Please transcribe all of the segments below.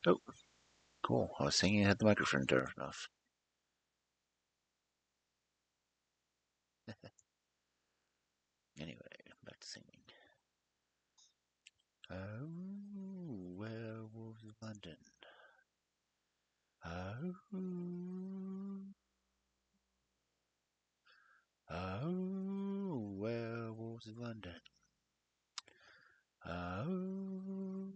Oh, cool. I was saying I had the microphone turned off. Anyway, back to singing. Oh, werewolves of London. Oh, werewolves of London. Oh,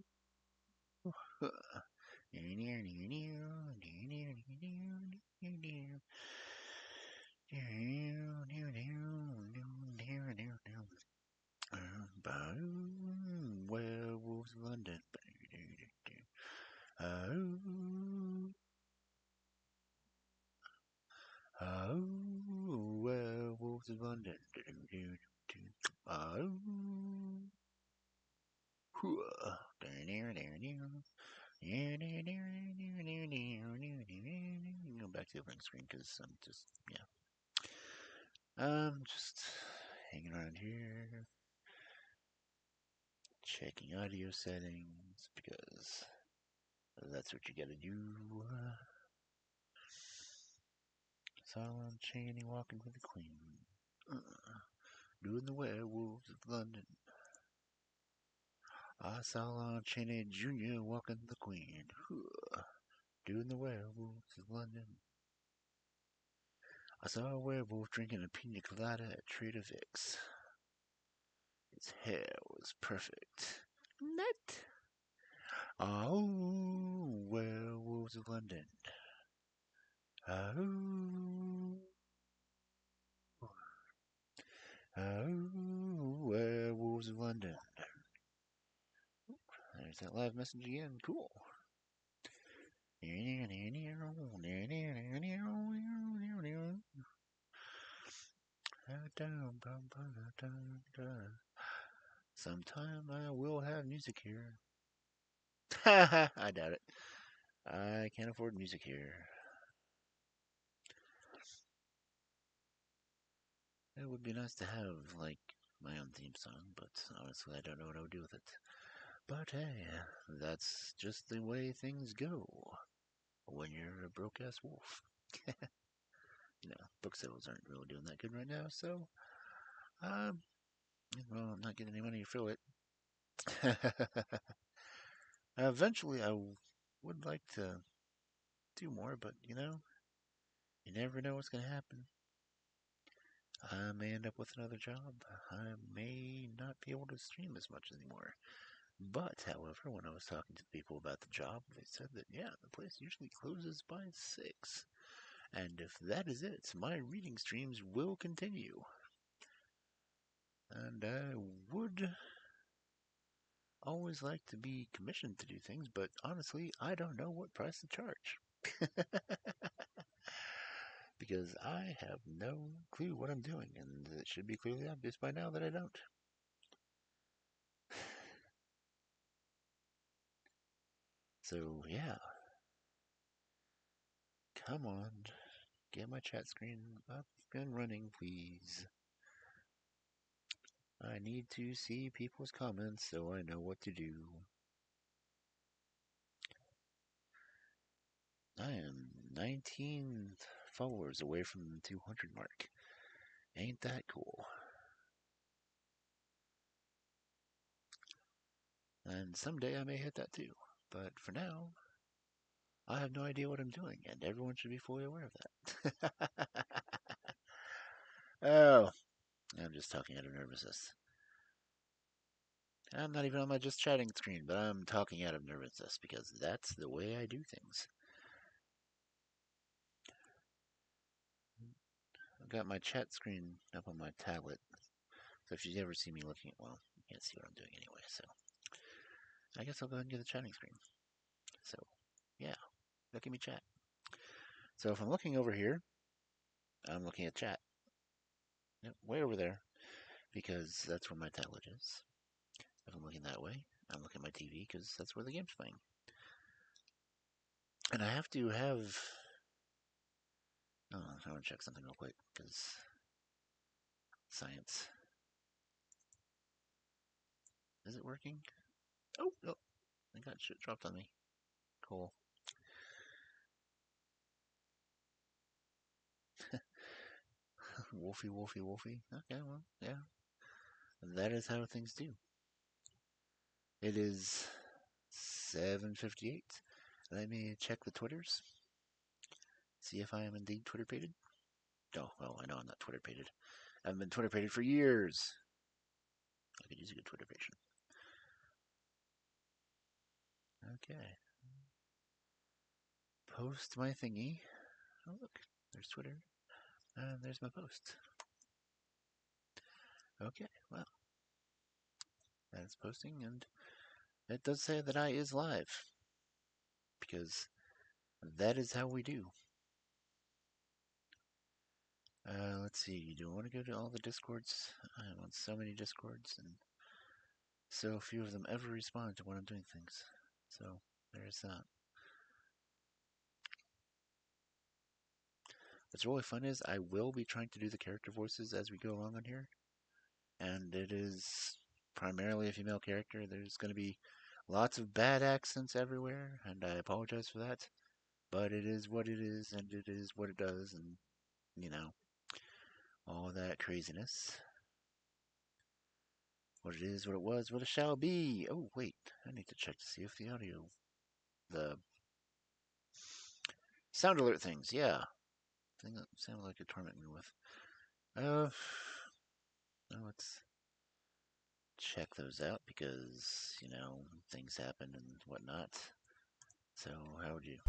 werewolves of London. Oh, werewolves of London. Oh, go back to the opening screen because I'm just hanging around here, checking audio settings because that's what you gotta do. Solomon Chaney walking with the Queen. Doing the werewolves of London. I saw Lon Chaney Jr. walking the Queen. Doing the werewolves of London. I saw a werewolf drinking a pina colada at Trader Vic's. His hair was perfect. Nut. Oh, werewolves of London. Oh, werewolves of London. There's that live message again. Cool. Sometime I will have music here. I doubt it. I can't afford music here. It would be nice to have, like, my own theme song, but honestly, I don't know what I would do with it. But hey, that's just the way things go when you're a broke ass wolf. Book sales aren't really doing that good right now, so, um, well, I'm not getting any money to fill it. Eventually, I would like to do more, but you never know what's going to happen. I may end up with another job. I may not be able to stream as much anymore. But, however, when I was talking to the people about the job, they said that, yeah, the place usually closes by 6. And if that is it, my reading streams will continue. And I would always like to be commissioned to do things, but honestly, I don't know what price to charge. Because I have no clue what I'm doing, and it should be clearly obvious by now that I don't. So, yeah. Come on. Get my chat screen up and running, please. I need to see people's comments so I know what to do. I am 19 followers away from the 200 mark. Ain't that cool? And someday I may hit that too. But for now, I have no idea what I'm doing, and everyone should be fully aware of that. Oh, I'm just talking out of nervousness. I'm not even on my just chatting screen, but I'm talking out of nervousness because that's the way I do things. I've got my chat screen up on my tablet, so if you ever see me looking at, well, you can't see what I'm doing anyway, so I guess I'll go ahead and get the chatting screen. So, yeah, look at me chat. So if I'm looking over here, I'm looking at chat. Yep, way over there, because that's where my tablet is. If I'm looking that way, I'm looking at my TV, because that's where the game's playing. And I have to have... Oh, I want to check something real quick, because... Science. Is it working? Oh, I got shit dropped on me. Cool. Wolfie, Wolfie, Wolfie. Okay, well, yeah. That is how things do. It is 7:58. Let me check the Twitters. See if I am indeed Twitter pated. Oh, well, I know I'm not Twitter pated. I haven't been Twitter pated for years. I could use a good Twitter patron. Okay. Post my thingy. Oh, look. There's Twitter. And there's my post. Okay, well. That's posting, and it does say that I is live. Because that is how we do. Let's see. Do I want to go to all the Discords? I'm on so many Discords, and so few of them ever respond to when I'm doing things. So there's that. What's really fun is I will be trying to do the character voices as we go along on here, and it is primarily a female character. There's going to be lots of bad accents everywhere, and I apologize for that. But it is what it is, and it is what it does, and you know, all that craziness. What it is, what it was, what it shall be. Oh, wait. I need to check to see if the audio. The sound alert things, yeah. Thing that sounded like it torment me with. Well, let's check those out because, you know, things happen and whatnot. So, how would you?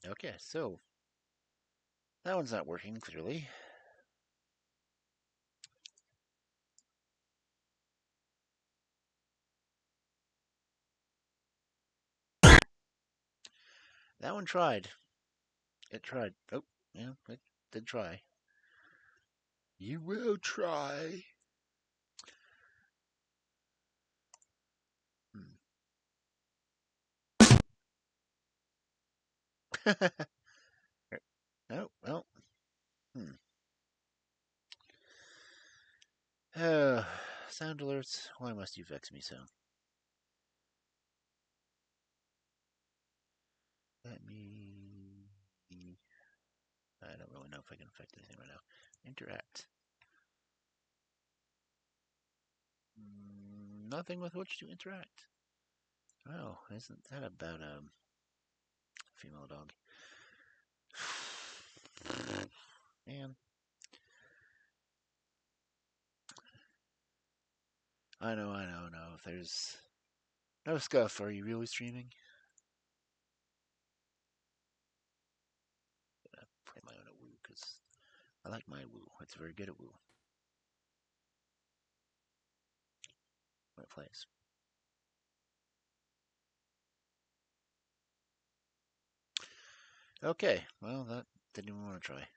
Okay, so that one's not working clearly. That one tried. It tried. Oh, yeah, it did try. You will try. Oh, well. Sound alerts. Why must you vex me so? Let me. I don't really know if I can affect anything right now. Interact. Nothing with which to interact. Oh, isn't that about a female dog? Man. I know. If there's no scuff, are you really streaming? I'm gonna play my own at Woo because I like my Woo. It's very good at Woo when it plays. Okay, well, that didn't even want to try.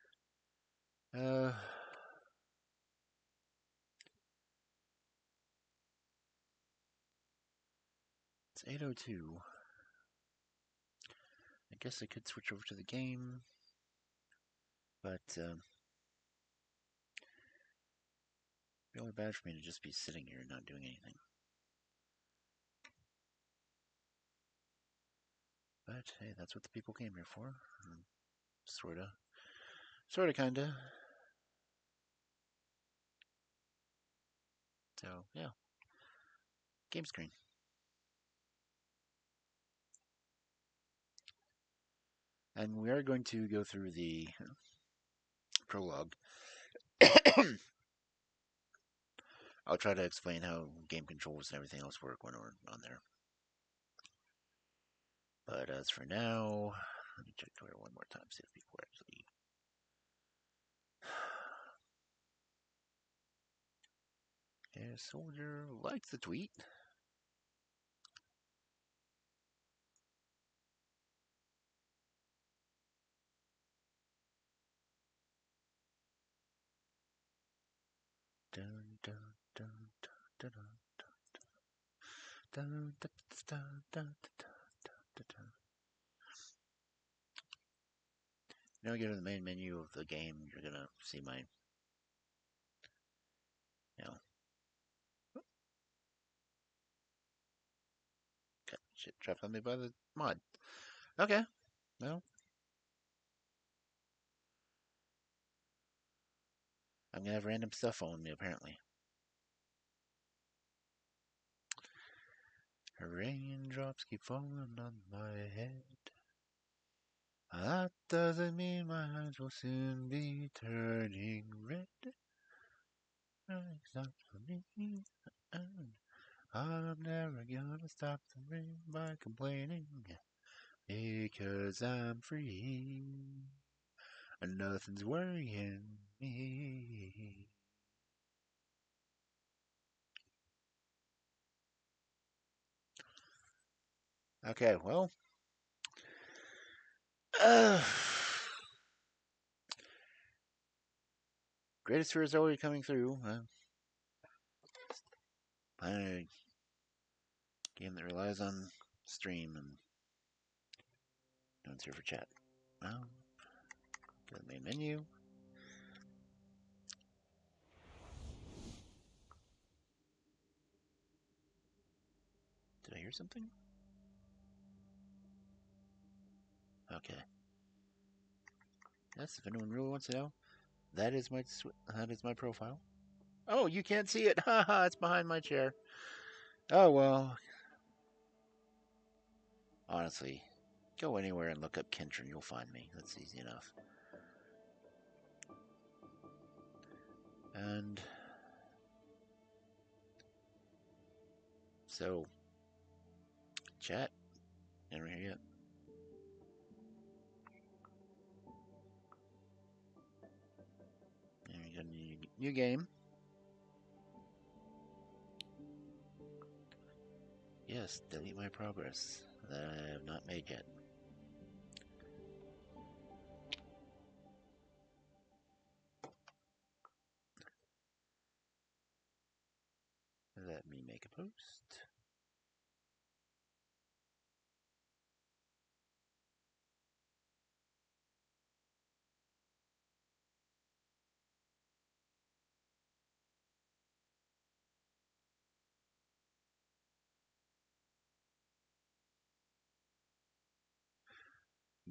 It's 8:02. I guess I could switch over to the game, but really bad for me to just be sitting here and not doing anything. But hey, that's what the people came here for. Sorta. Sorta, kinda. So, yeah. Game screen. And we are going to go through the prologue. I'll try to explain how game controls and everything else work when we're on there. But as for now, let me check Twitter one more time, see if people are actually. Yeah, Soldier liked the tweet. Dun, dun, dun, dun, dun, dun, dun, dun, dun, dun, dun. Now you go to the main menu of the game, you're gonna see my, you know, Shit, dropped on me by the mod. Okay, well, I'm gonna have random stuff on me apparently. Raindrops keep falling on my head. That doesn't mean my eyes will soon be turning red. It's not for me. And I'm never gonna stop the rain by complaining. Because I'm free. And nothing's worrying me. Okay, well. Greatest fear is already coming through. A game that relies on stream and no one's here for chat. Well, go to the main menu. Did I hear something? Okay. Yes, if anyone really wants to know, that is my profile. Oh, you can't see it. Haha, it's behind my chair. Oh well. Honestly, go anywhere and look up Kentron, you'll find me. That's easy enough. And so, chat. Anyone here yet? There we go. New game. Yes, delete my progress that I have not made yet. Let me make a post.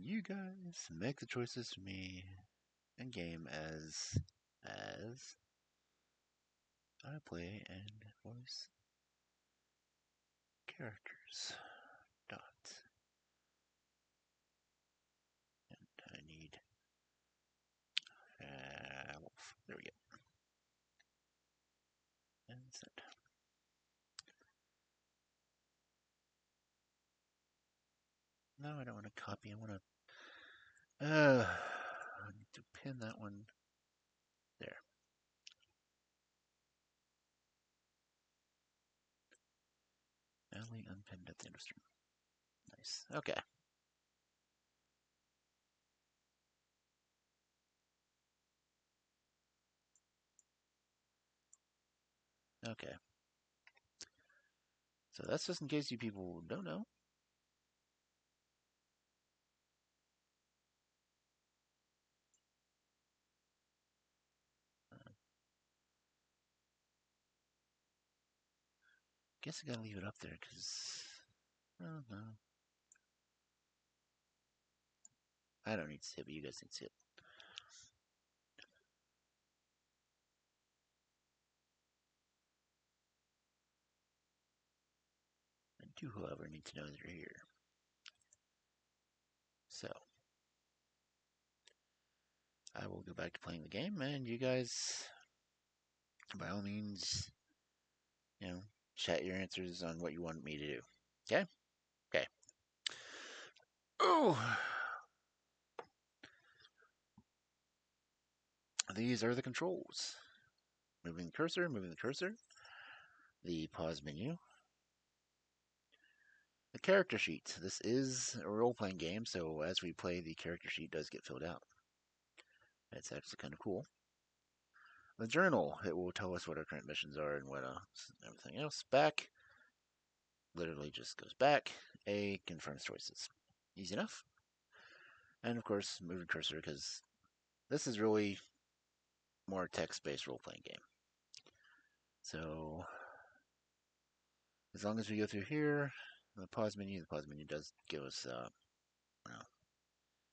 You guys make the choices for me in game as I play and voice characters. Dot. And I need Wolf. There we go. And send. No, I don't want to copy. I want to. I need to pin that one there. Only unpinned at the end of stream. Nice. Okay. Okay. So that's just in case you people don't know. Guess I gotta leave it up there because I don't know. I don't need to see it, but you guys need to see it. And do whoever needs to know that you're here. So I will go back to playing the game, and you guys, by all means, chat your answers on what you want me to do. Okay? Okay. Oh! These are the controls. Moving the cursor, the pause menu, the character sheet. This is a role-playing game, so as we play, the character sheet does get filled out. It's actually kind of cool. The journal, it will tell us what our current missions are and what everything else. Back, literally just goes back. A confirms choices. Easy enough. And of course, moving cursor, because this is really more text-based role-playing game. So as long as we go through here, The pause menu. The pause menu does give us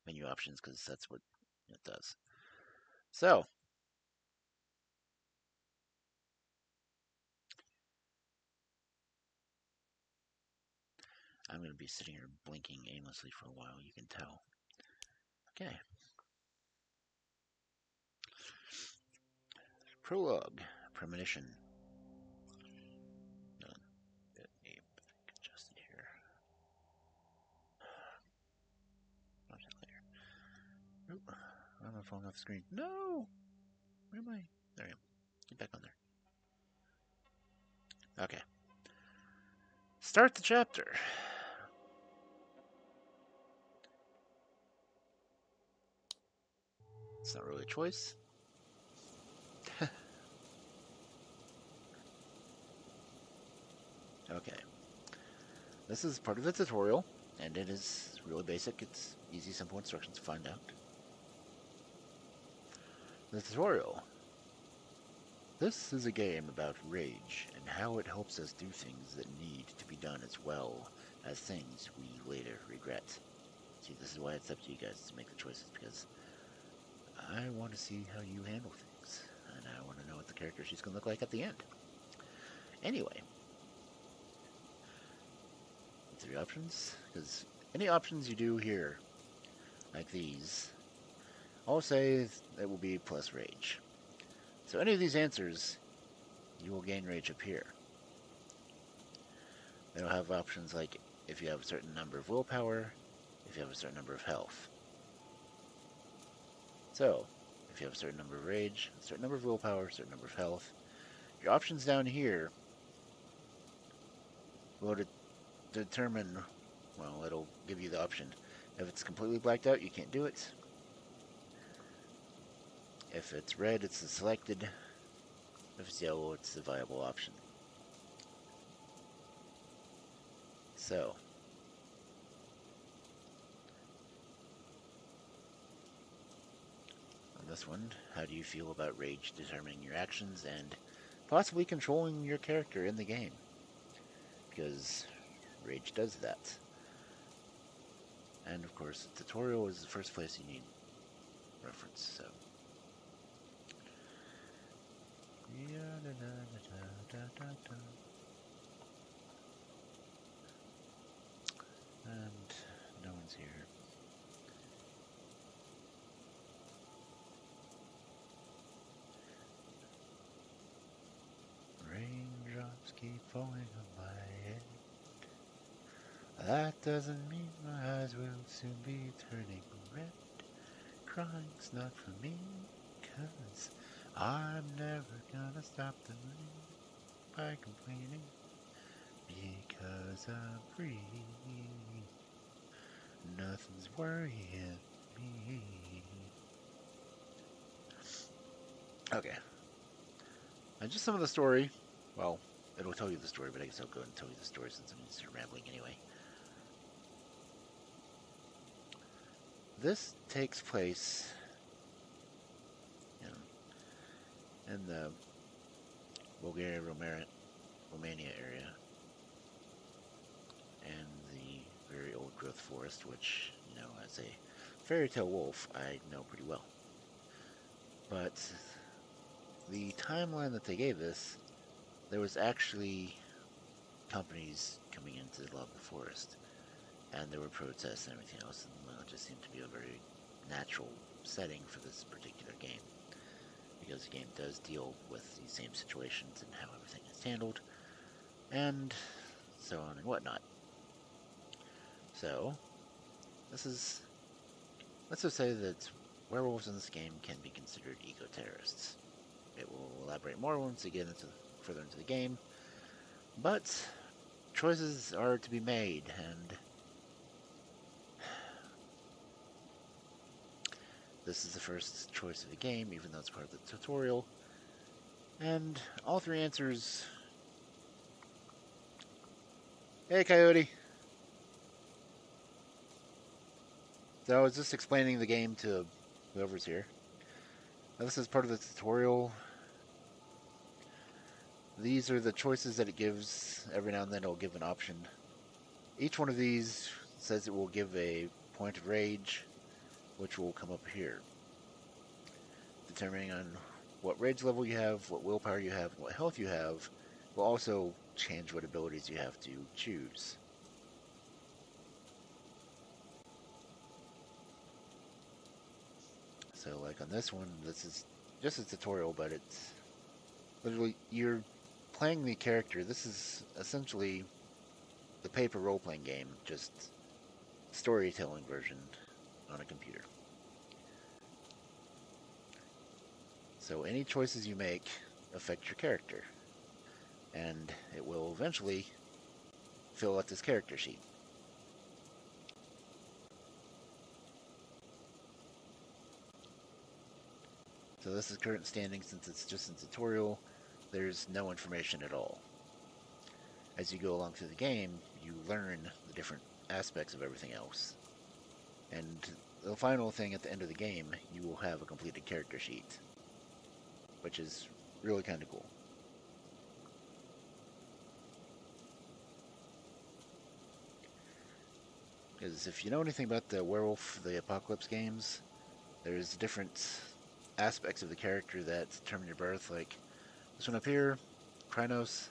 menu options because that's what it does. So I'm going to be sitting here blinking aimlessly for a while. You can tell. Okay. Prologue. Premonition. None. Let me adjust it here. Not later. Oop. I'm falling off the screen. No! Where am I? There I am. Get back on there. Okay. Start the chapter. It's not really a choice. Okay. This is part of the tutorial, and it is really basic. It's easy, simple instructions to find out. The tutorial. This is a game about rage and how it helps us do things that need to be done as well as things we later regret. See, this is why it's up to you guys to make the choices, because I want to see how you handle things, and I want to know what the character she's going to look like at the end. Anyway, 3 options, because any options you do here, like these, I'll say it will be plus rage. So any of these answers, you will gain rage up here. They'll have options like if you have a certain number of willpower, if you have a certain number of health. So, if you have a certain number of rage, a certain number of willpower, a certain number of health, your options down here will determine, well, it'll give you the option. If it's completely blacked out, you can't do it. If it's red, it's the selected. If it's yellow, it's the viable option. So, on this one, how do you feel about rage determining your actions and possibly controlling your character in the game? Because rage does that. And of course, the tutorial is the first place you need reference, so. And no one's here. Raindrops keep falling on my head. That doesn't mean my eyes will soon be turning red. Crying's not for me, 'cause I'm never gonna stop the rain by complaining, because I'm free. Nothing's worrying me. Okay. And just some of the story. Well, it'll tell you the story, but I guess I'll go and tell you the story since I'm just rambling anyway. This takes place in the Bulgaria, Romania area, and the very old growth forest, which, as a fairy tale wolf, I know pretty well. But the timeline that they gave this, there was actually companies coming into the lava forest, and there were protests and everything else, and it just seemed to be a very natural setting for this particular game, because the game does deal with these same situations and how everything is handled, and so on and whatnot. So, let's just say that werewolves in this game can be considered eco-terrorists. It will elaborate more once we get further into the game, but choices are to be made, and this is the first choice of the game, even though it's part of the tutorial. And all 3 answers... Hey, Coyote! So I was just explaining the game to whoever's here. Now, this is part of the tutorial. These are the choices that it gives. Every now and then it'll give an option. Each one of these says it will give a point of rage, which will come up here, determining on what rage level you have, what willpower you have, and what health you have, will also change what abilities you have to choose. So, like on this one, this is just a tutorial, but it's literally you're playing the character. This is essentially the paper role-playing game, just storytelling version on a computer. So any choices you make affect your character, and it will eventually fill out this character sheet. So this is current standing. Since it's just a tutorial, there's no information at all. As you go along through the game, you learn the different aspects of everything else. And the final thing at the end of the game, you will have a completed character sheet, which is really kind of cool. Because if you know anything about the Werewolf, the Apocalypse games, there's different aspects of the character that determine your birth. Like this one up here, Krynos,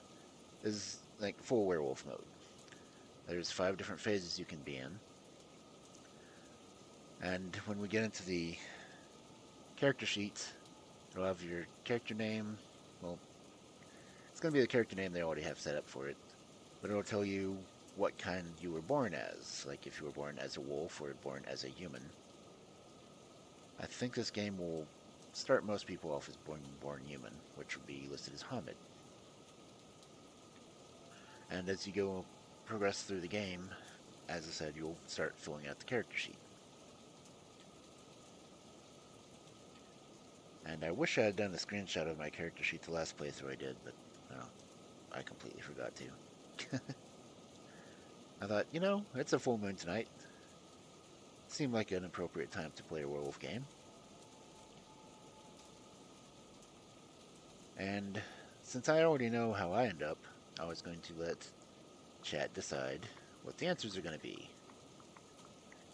is like full werewolf mode. There's 5 different phases you can be in. And when we get into the character sheet, it'll have your character name. Well, it's going to be the character name they already have set up for it. But it'll tell you what kind you were born as. Like if you were born as a wolf or born as a human. I think this game will start most people off as born human, which would be listed as Hamid. And as you go progress through the game, as I said, you'll start filling out the character sheet. And I wish I had done a screenshot of my character sheet the last playthrough I did, but I completely forgot to. I thought, it's a full moon tonight. Seemed like an appropriate time to play a werewolf game. And since I already know how I end up, I was going to let chat decide what the answers are going to be.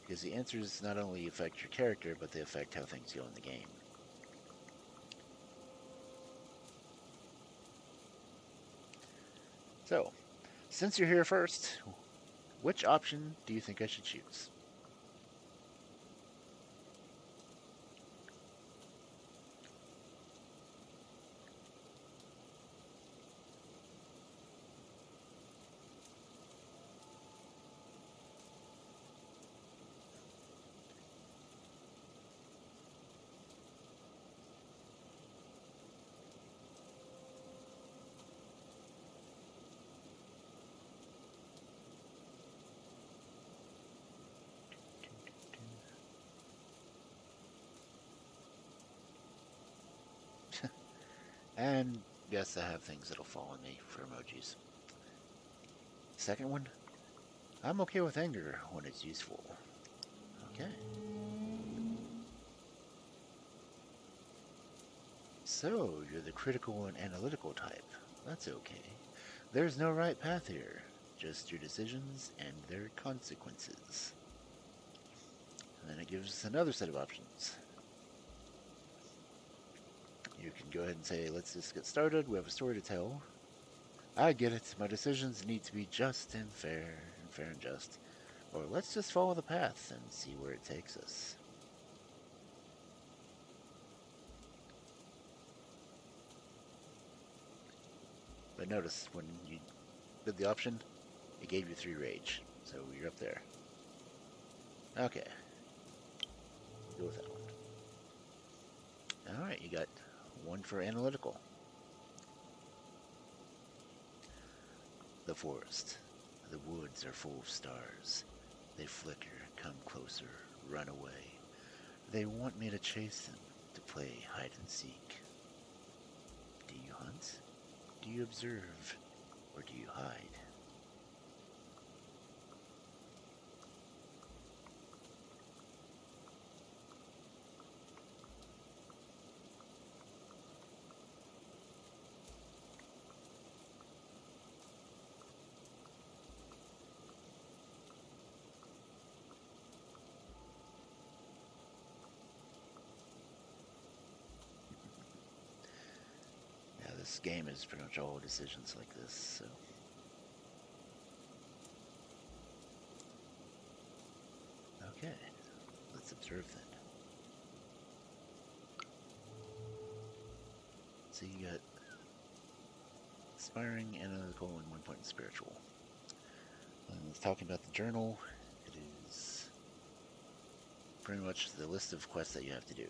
Because the answers not only affect your character, but they affect how things go in the game. So, since you're here first, which option do you think I should choose? And yes, I have things that'll fall on me for emojis. Second one, I'm okay with anger when it's useful. Okay. So, you're the critical and analytical type. That's okay. There's no right path here, just your decisions and their consequences. And then it gives us another set of options. You can go ahead and say, let's just get started. We have a story to tell. I get it. My decisions need to be just and fair and just. Or let's just follow the path and see where it takes us. But notice, when you did the option, it gave you 3 rage. So you're up there. Okay. Go with that one. Alright, you got 1 for analytical. The forest. The woods are full of stars. They flicker, come closer, run away. They want me to chase them, to play hide and seek. Do you hunt? Do you observe? Or do you hide? This game is pretty much all decisions like this, so. Okay, let's observe then. So you got Inspiring, Analytical, and 1 point in Spiritual. And it's talking about the journal. It is pretty much the list of quests that you have to do.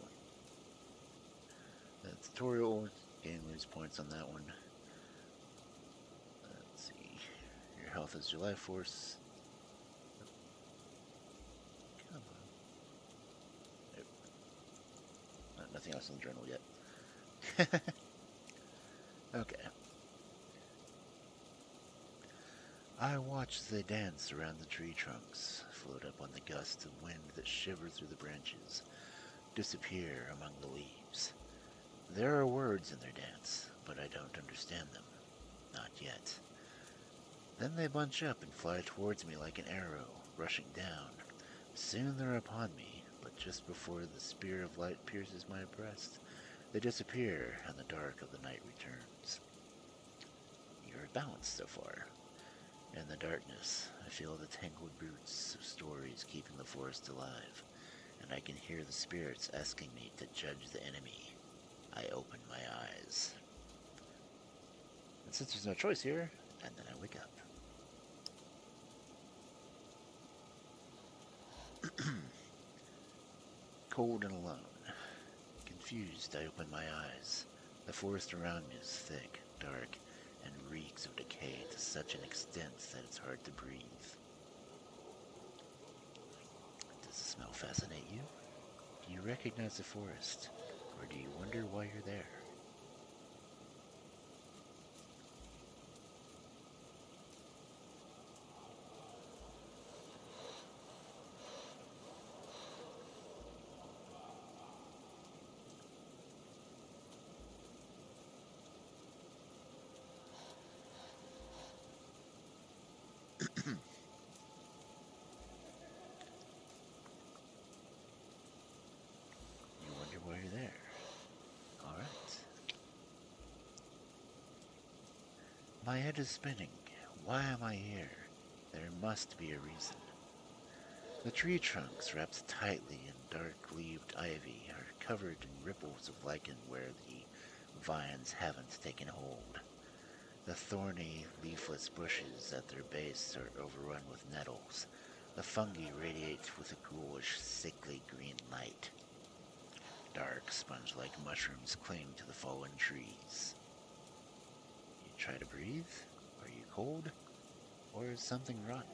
The tutorial, gain lose points on that one. Let's see. Your health is your life force. Come on. Nope. Nothing else in the journal yet. Okay. I watch they dance around the tree trunks, float up on the gust of wind that shiver through the branches, disappear among the leaves. There are words in their dance, but I don't understand them. Not yet. Then they bunch up and fly towards me like an arrow, rushing down. Soon they're upon me, but just before the spear of light pierces my breast, they disappear, and the dark of the night returns. You're balanced so far. In the darkness, I feel the tangled roots of stories keeping the forest alive, and I can hear the spirits asking me to judge the enemy. I open my eyes. And since there's no choice here, and then I wake up. Cold and alone. Confused, I open my eyes. The forest around me is thick, dark, and reeks of decay to such an extent that it's hard to breathe. Does the smell fascinate you? Do you recognize the forest, or do you wonder why you're there? You wonder why you're there. Alright. My head is spinning. Why am I here? There must be a reason. The tree trunks, wrapped tightly in dark-leaved ivy, are covered in ripples of lichen where the vines haven't taken hold. The thorny, leafless bushes at their base are overrun with nettles. The fungi radiate with a ghoulish, sickly green light. Dark, sponge-like mushrooms cling to the fallen trees. You try to breathe? Are you cold? Or is something rotten?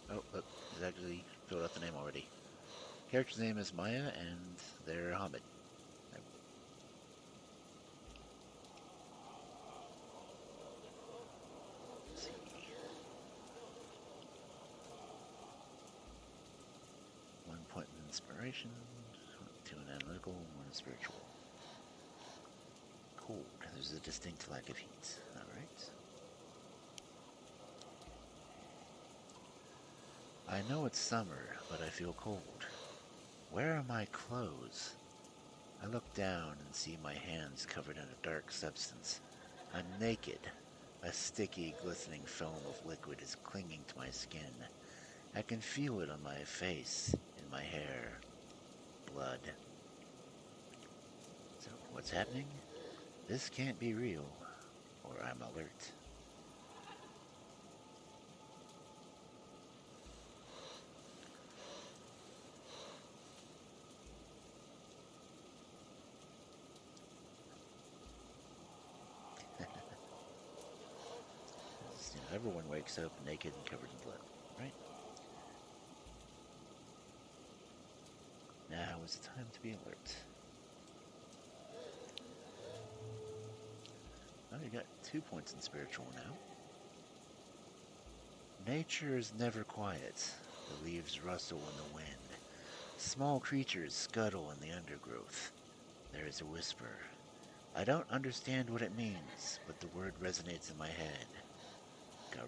Oh, look, it's actually filled out the name already. Character's name is Maya, and they're Hamid. Let's see. 1 point in inspiration, 2 in analytical, 1 in spiritual. Cold. There's a distinct lack of heat. Alright. I know it's summer, but I feel cold. Where are my clothes? I look down and see my hands covered in a dark substance. I'm naked. A sticky, glistening film of liquid is clinging to my skin. I can feel it on my face, in my hair. Blood. So, what's happening? This can't be real, or I'm alert. Everyone wakes up naked and covered in blood, right? Now is the time to be alert. Oh, you got 2 points in spiritual now. Nature is never quiet. The leaves rustle in the wind. Small creatures scuttle in the undergrowth. There is a whisper. I don't understand what it means, but the word resonates in my head. Garou.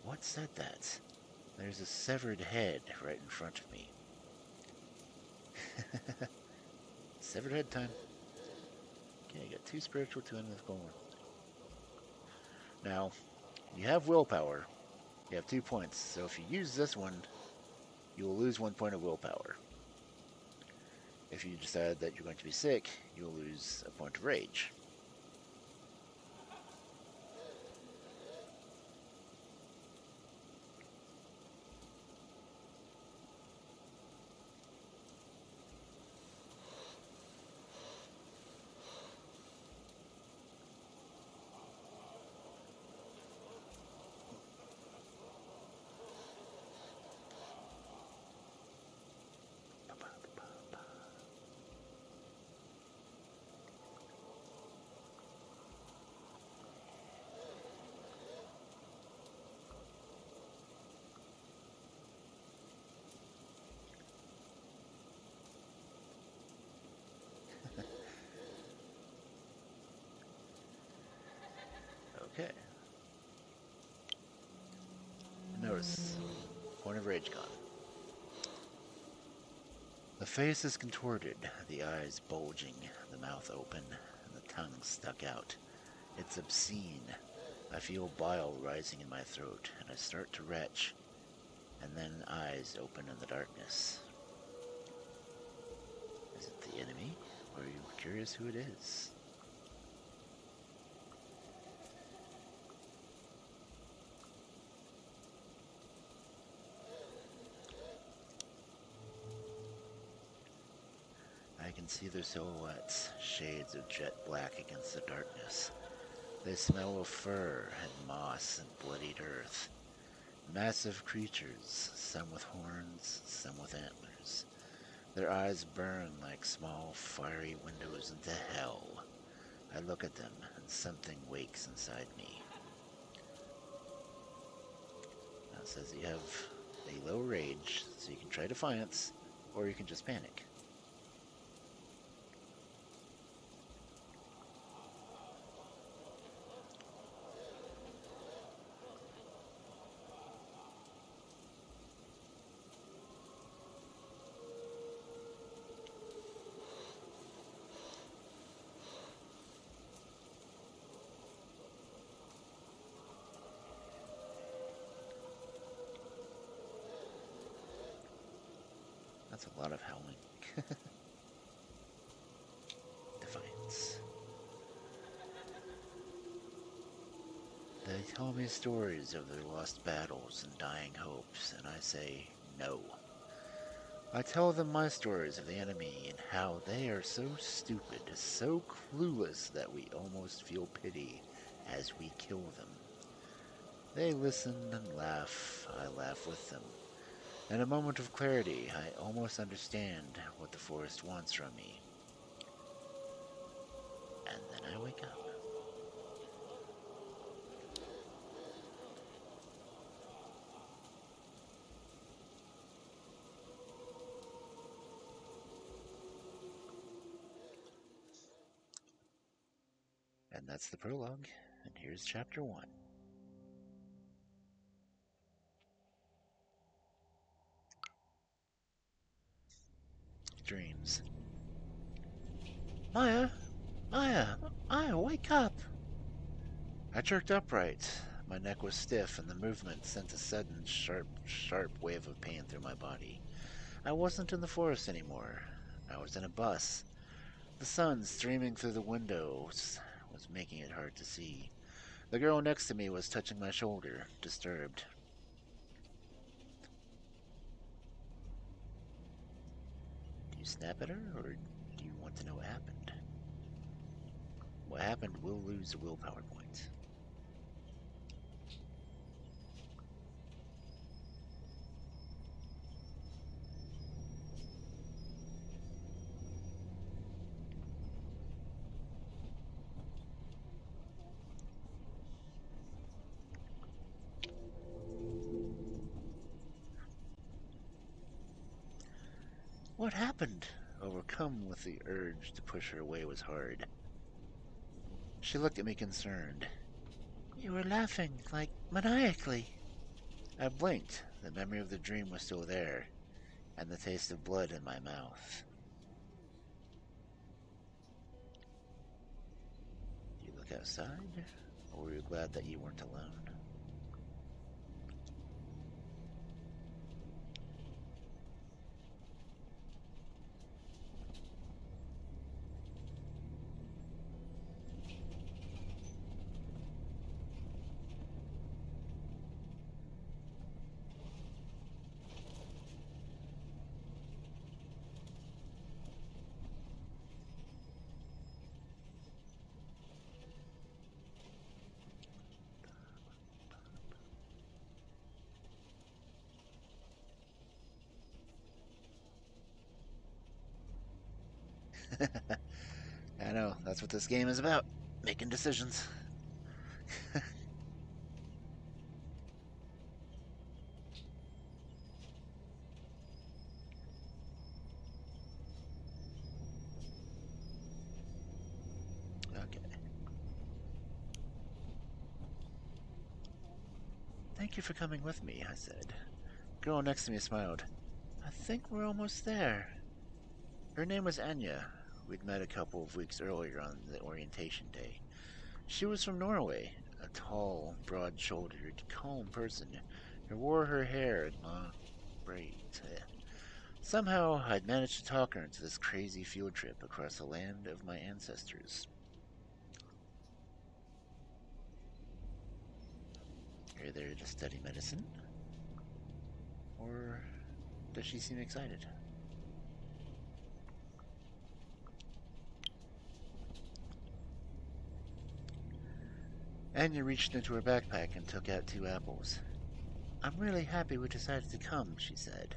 What said that? There's a severed head right in front of me. Severed head time. Okay, I got 2 spiritual, 2 analytical. Now, you have willpower. You have 2 points, so if you use this one, you will lose 1 point of willpower. If you decide that you're going to be sick, you will lose a point of rage. Okay. Notice. Point of rage gone. The face is contorted, the eyes bulging, the mouth open, and the tongue stuck out. It's obscene. I feel bile rising in my throat, and I start to retch, and then eyes open in the darkness. Is it the enemy, or are you curious who it is? I can see their silhouettes, shades of jet black against the darkness. They smell of fur and moss and bloodied earth. Massive creatures, some with horns, some with antlers. Their eyes burn like small, fiery windows into hell. I look at them, and something wakes inside me. Now it says you have a low rage, so you can try defiance, or you can just panic. That's a lot of howling. Defiance. They tell me stories of their lost battles and dying hopes, and I say no. I tell them my stories of the enemy and how they are so stupid, so clueless that we almost feel pity as we kill them. They listen and laugh. I laugh with them. In a moment of clarity, I almost understand what the forest wants from me. And then I wake up. And that's the prologue, and here's chapter 1. Dreams. Maya! Maya! Maya, wake up! I jerked upright. My neck was stiff, and the movement sent a sudden, sharp wave of pain through my body. I wasn't in the forest anymore. I was in a bus. The sun streaming through the windows was making it hard to see. The girl next to me was touching my shoulder, disturbed. Do you snap at her, or do you want to know what happened? What happened will lose a willpower point. what happened? Overcome with the urge to push her away was hard. She looked at me concerned. You were laughing, like maniacally. I blinked. The memory of the dream was still there, and the taste of blood in my mouth. Did you look outside, or were you glad that you weren't alone? I know, that's what this game is about. Making decisions. Okay. Thank you for coming with me, I said. The girl next to me smiled. I think we're almost there. Her name was Anya. We'd met a couple of weeks earlier on the orientation day. She was from Norway, a tall, broad-shouldered, calm person who wore her hair in long braids. Somehow, I'd managed to talk her into this crazy field trip across the land of my ancestors. Are you there to study medicine? Or does she seem excited? Anya reached into her backpack and took out 2 apples. I'm really happy we decided to come, she said.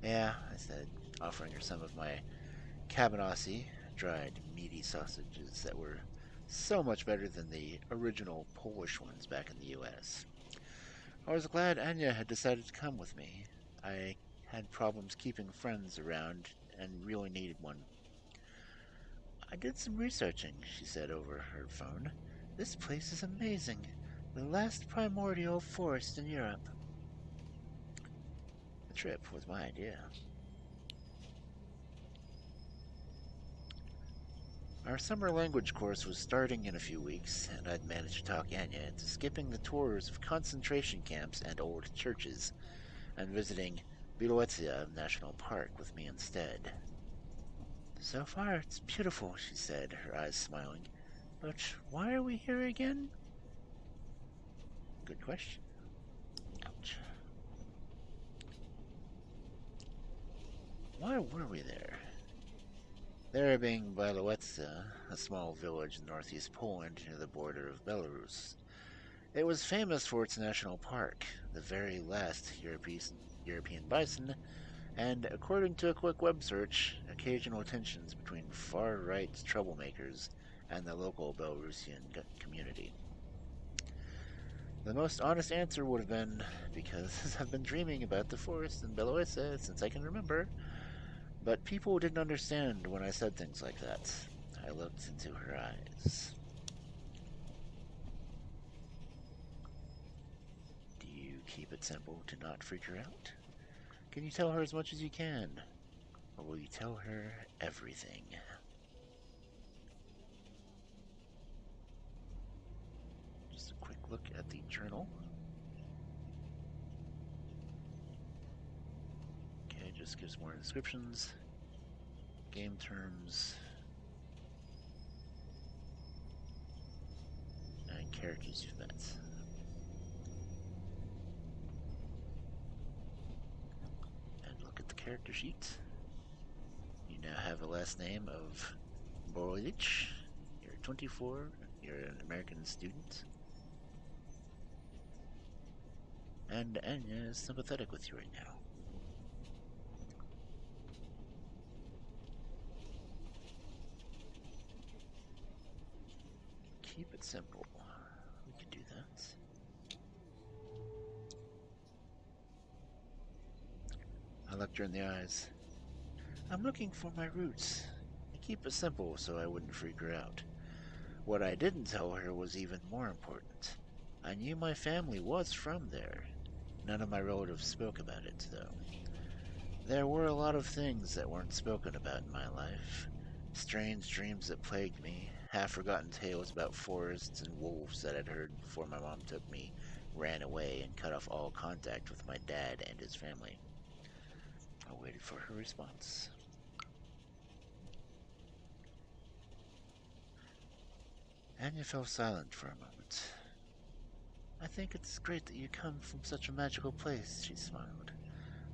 Yeah, I said, offering her some of my cabanossi, dried, meaty sausages that were so much better than the original Polish ones back in the US. I was glad Anya had decided to come with me. I had problems keeping friends around and really needed one. I did some researching, she said over her phone. This place is amazing. The last primordial forest in Europe. The trip was my idea. Our summer language course was starting in a few weeks, and I'd managed to talk Anya into skipping the tours of concentration camps and old churches, and visiting Bilowieza National Park with me instead. So far, it's beautiful, she said, her eyes smiling. But why are we here again? Good question. Ouch. Why were we there? There being Bilowieza, a small village in northeast Poland near the border of Belarus. It was famous for its national park, the very last European bison, and, according to a quick web search, occasional tensions between far-right troublemakers and the local Belarusian community. The most honest answer would have been, because I've been dreaming about the forest in Belorusia since I can remember. But people didn't understand when I said things like that. I looked into her eyes. Do you keep it simple to not freak her out? Can you tell her as much as you can? Or will you tell her everything? Just a quick look at the journal. Okay, just gives more descriptions. Game terms. And characters you've met. And look at the character sheet. You now have a last name of Borolich. You're 24. You're an American student. And Anya is sympathetic with you right now. Keep it simple. We can do that. I looked her in the eyes. I'm looking for my roots. I keep it simple so I wouldn't freak her out. What I didn't tell her was even more important. I knew my family was from there. None of my relatives spoke about it, though. There were a lot of things that weren't spoken about in my life. Strange dreams that plagued me, half-forgotten tales about forests and wolves that I'd heard before my mom took me, ran away, and cut off all contact with my dad and his family. I waited for her response. Anya fell silent for a moment. I think it's great that you come from such a magical place, she smiled.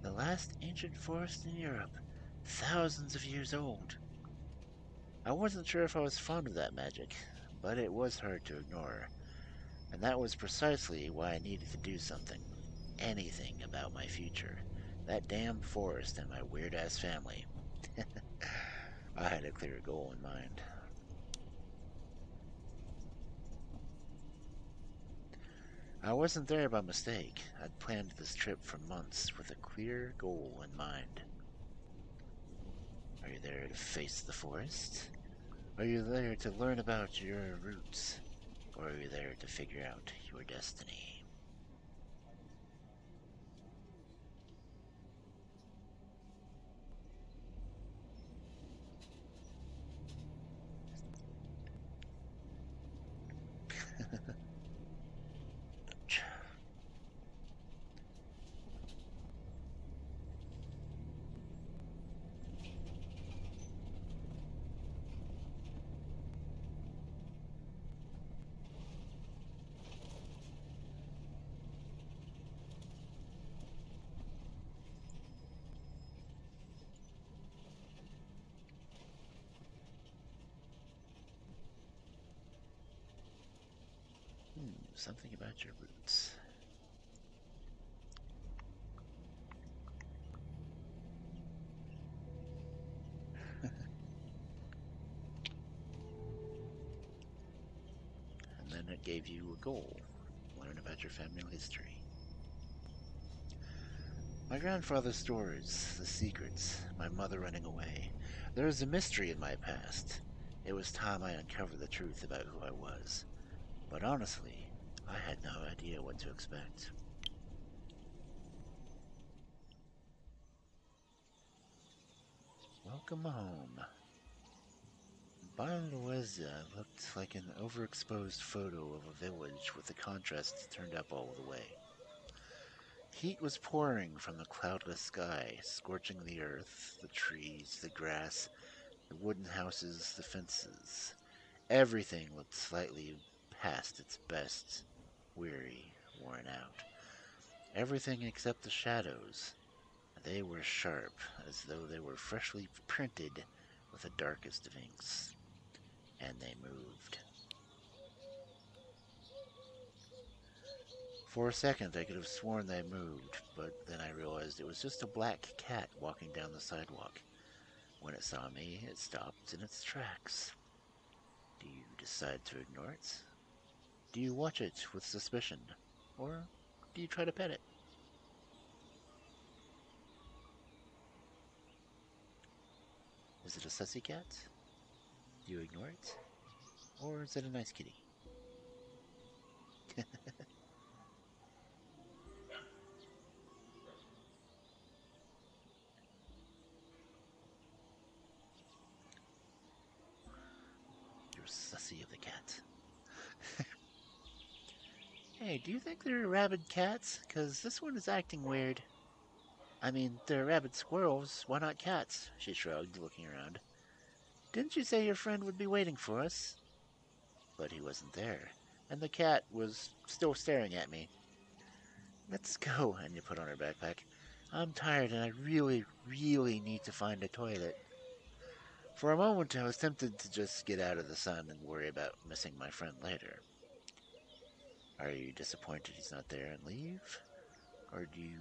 The last ancient forest in Europe, thousands of years old. I wasn't sure if I was fond of that magic, but it was hard to ignore, and that was precisely why I needed to do something. Anything about my future. That damn forest and my weird-ass family. I had a clear goal in mind. I wasn't there by mistake. I'd planned this trip for months with a clear goal in mind. Are you there to face the forest? Are you there to learn about your roots? Or are you there to figure out your destiny? Something about your roots. And then it gave you a goal. Learn about your family history. My grandfather's stories, the secrets, my mother running away. There was a mystery in my past. It was time I uncovered the truth about who I was. But honestly, I had no idea what to expect. Welcome home. Balanueza looked like an overexposed photo of a village with the contrast turned up all the way. Heat was pouring from the cloudless sky, scorching the earth, the trees, the grass, the wooden houses, the fences. Everything looked slightly past its best, weary, worn out. Everything except the shadows. They were sharp, as though they were freshly printed with the darkest of inks. And they moved. For a second I could have sworn they moved, but then I realized it was just a black cat walking down the sidewalk. When it saw me, it stopped in its tracks. Do you decide to ignore it? Do you watch it with suspicion? Or do you try to pet it? Is it a sussy cat? Do you ignore it? Or is it a nice kitty? You're sussy of the cat. Hey, do you think they're rabid cats? 'Cause this one is acting weird. I mean, they're rabid squirrels. Why not cats? She shrugged, looking around. Didn't you say your friend would be waiting for us? But he wasn't there, and the cat was still staring at me. Let's go, Anya put on her backpack. I'm tired and I really, really need to find a toilet. For a moment, I was tempted to just get out of the sun and worry about missing my friend later. Are you disappointed he's not there and leave? Or do you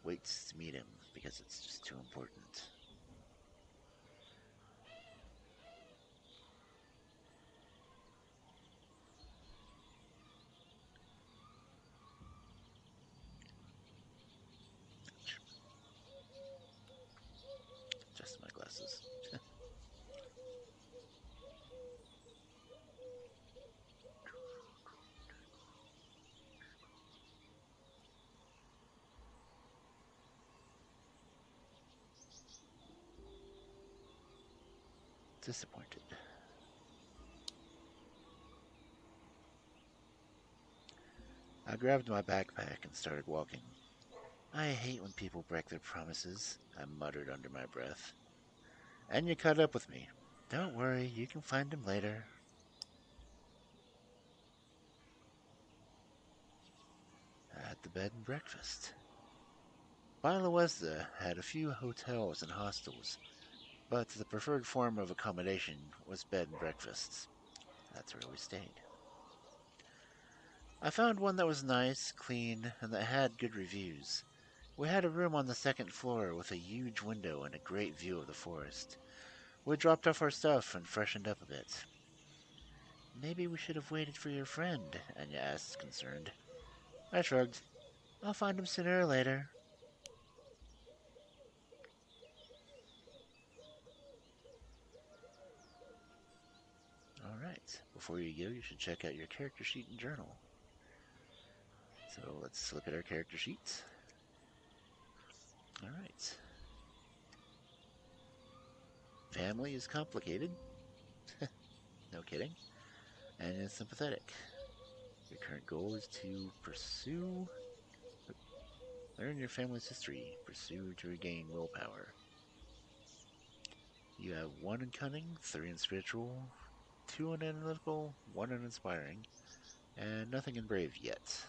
wait to meet him because it's just too important? Just my glasses. disappointed. I grabbed my backpack and started walking. I hate when people break their promises, I muttered under my breath. Anya caught up with me. Don't worry, you can find him later. At the bed and breakfast. Bielawezda had a few hotels and hostels, but the preferred form of accommodation was bed and breakfasts. That's where we stayed. I found one that was nice, clean, and that had good reviews. We had a room on the second floor with a huge window and a great view of the forest. We dropped off our stuff and freshened up a bit. Maybe we should have waited for your friend, Anya asked, concerned. I shrugged. I'll find him sooner or later. Alright, before you go, you should check out your character sheet and journal. So let's look at our character sheets. Alright. Family is complicated. No kidding. And it's sympathetic. Your current goal is to learn your family's history. Pursue to regain willpower. You have 1 in cunning, 3 in spiritual, 2 in analytical, 1 in inspiring, and nothing in brave yet.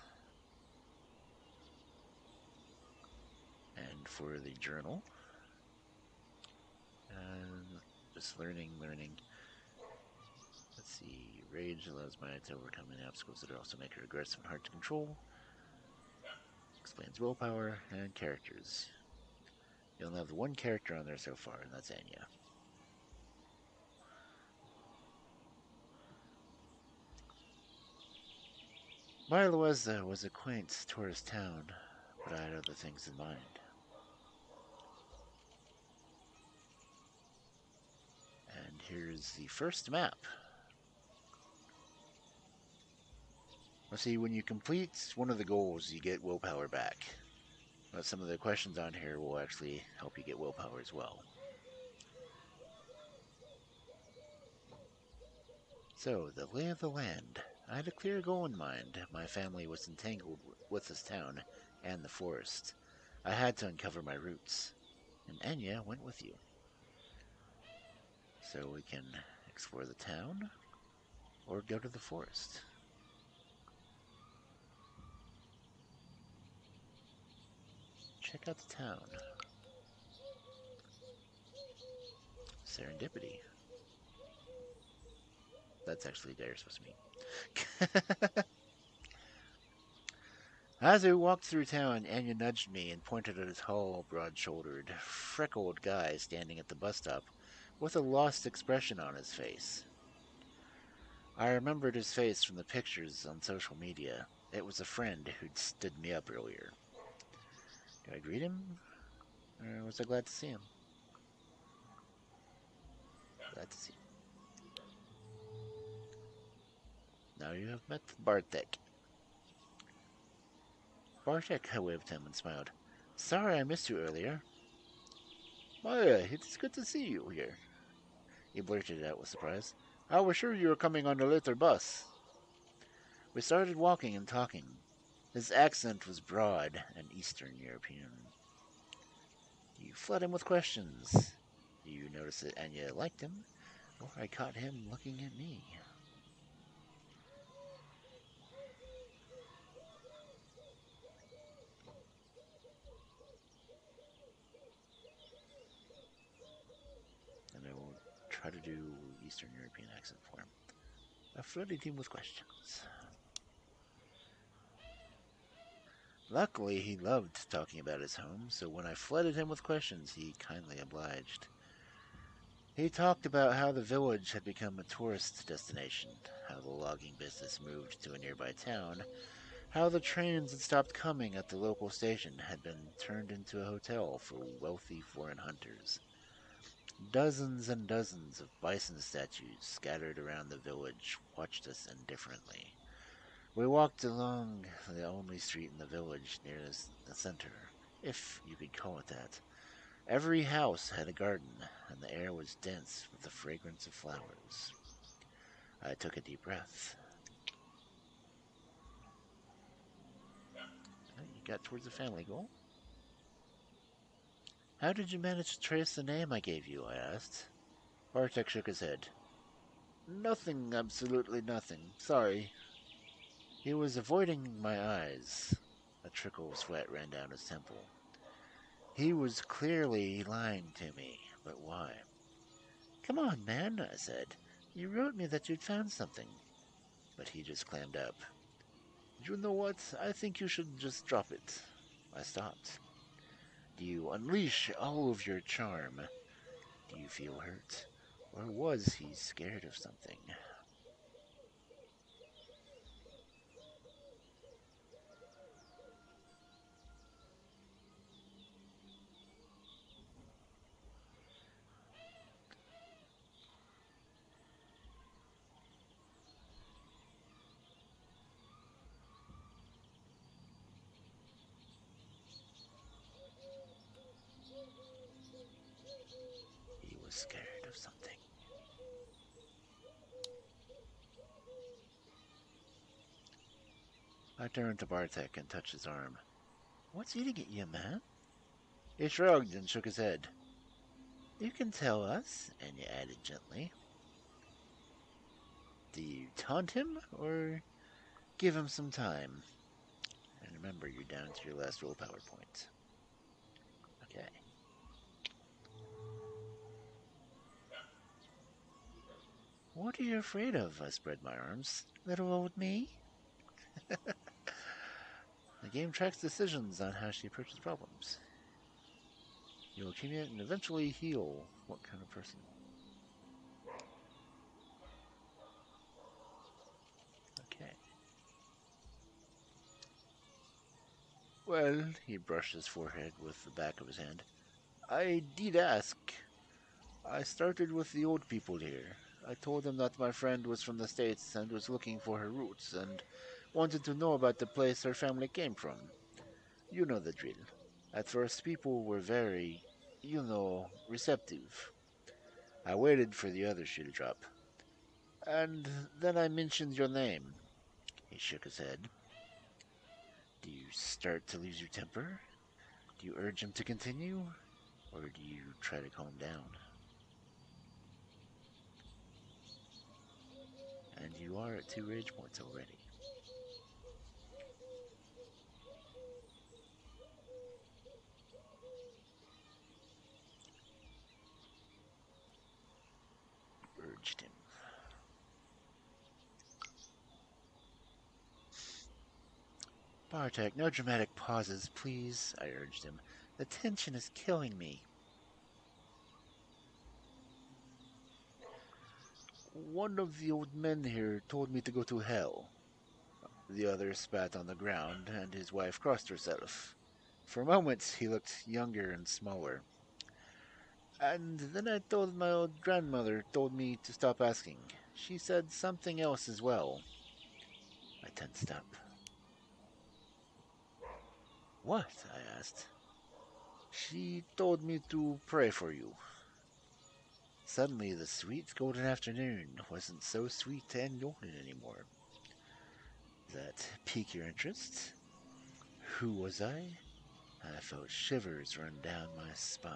And for the journal, just learning. Let's see. Rage allows Maya to overcome any obstacles that also make her aggressive and hard to control. Explains willpower and characters. You only have the 1 character on there so far, and that's Anya. Bielawezda was a quaint tourist town, but I had other things in mind. And here's the first map. Let's see, when you complete one of the goals, you get willpower back. But some of the questions on here will actually help you get willpower as well. So, the lay of the land. I had a clear goal in mind. My family was entangled with this town and the forest. I had to uncover my roots. And Anya went with you. So we can explore the town or go to the forest. Check out the town. Serendipity. That's actually they're supposed to mean. As we walked through town, Anya nudged me and pointed at a tall, broad-shouldered, freckled guy standing at the bus stop with a lost expression on his face. I remembered his face from the pictures on social media. It was a friend who'd stood me up earlier. Did I greet him? Or was I glad to see him? Glad to see him. Now you have met Bartek. Bartek waved him and smiled. Sorry I missed you earlier. Maya, it's good to see you here. He blurted out with surprise. I was sure you were coming on a later bus. We started walking and talking. His accent was broad and Eastern European. You flooded him with questions. You noticed that Anya liked him, or I caught him looking at me. And I will try to do Eastern European accent for him. I flooded him with questions. Luckily, he loved talking about his home, so when I flooded him with questions, he kindly obliged. He talked about how the village had become a tourist destination, how the logging business moved to a nearby town, how the trains had stopped coming at the local station had been turned into a hotel for wealthy foreign hunters. Dozens and dozens of bison statues scattered around the village watched us indifferently. We walked along the only street in the village near the center, if you could call it that. Every house had a garden, and the air was dense with the fragrance of flowers. I took a deep breath. You got towards the family goal. How did you manage to trace the name I gave you? I asked. Bartek shook his head. Nothing, absolutely nothing. Sorry. He was avoiding my eyes. A trickle of sweat ran down his temple. He was clearly lying to me, but why? Come on, man, I said. You wrote me that you'd found something. But he just clammed up. You know what? I think you should just drop it. I stopped. Do you unleash all of your charm? Do you feel hurt? Or was he scared of something? He was scared of something. I turned to Bartek and touched his arm. What's eating at you, man? He shrugged and shook his head. You can tell us, and you added gently. Do you taunt him, or give him some time? And remember, you're down to your last willpower point. Okay. What are you afraid of? I spread my arms. Little old me? The game tracks decisions on how she approaches problems. You'll accumulate and eventually heal. What kind of person? Okay. Well, he brushed his forehead with the back of his hand. I did ask. I started with the old people here. I told them that my friend was from the States and was looking for her roots and wanted to know about the place her family came from. You know the drill. At first, people were very, receptive. I waited for the other shoe to drop. And then I mentioned your name. He shook his head. Do you start to lose your temper? Do you urge him to continue? Or do you try to calm down? And you are at 2 rage points already. Urged him. Bartek, no dramatic pauses, please, I urged him. The tension is killing me. One of the old men here told me to go to hell. The other spat on the ground, and his wife crossed herself. For a moment, he looked younger and smaller. And then I told my old grandmother told me to stop asking. She said something else as well. I tensed up. What? I asked. She told me to pray for you. Suddenly, the sweet golden afternoon wasn't so sweet and golden anymore. Does that pique your interest? Who was I? I felt shivers run down my spine.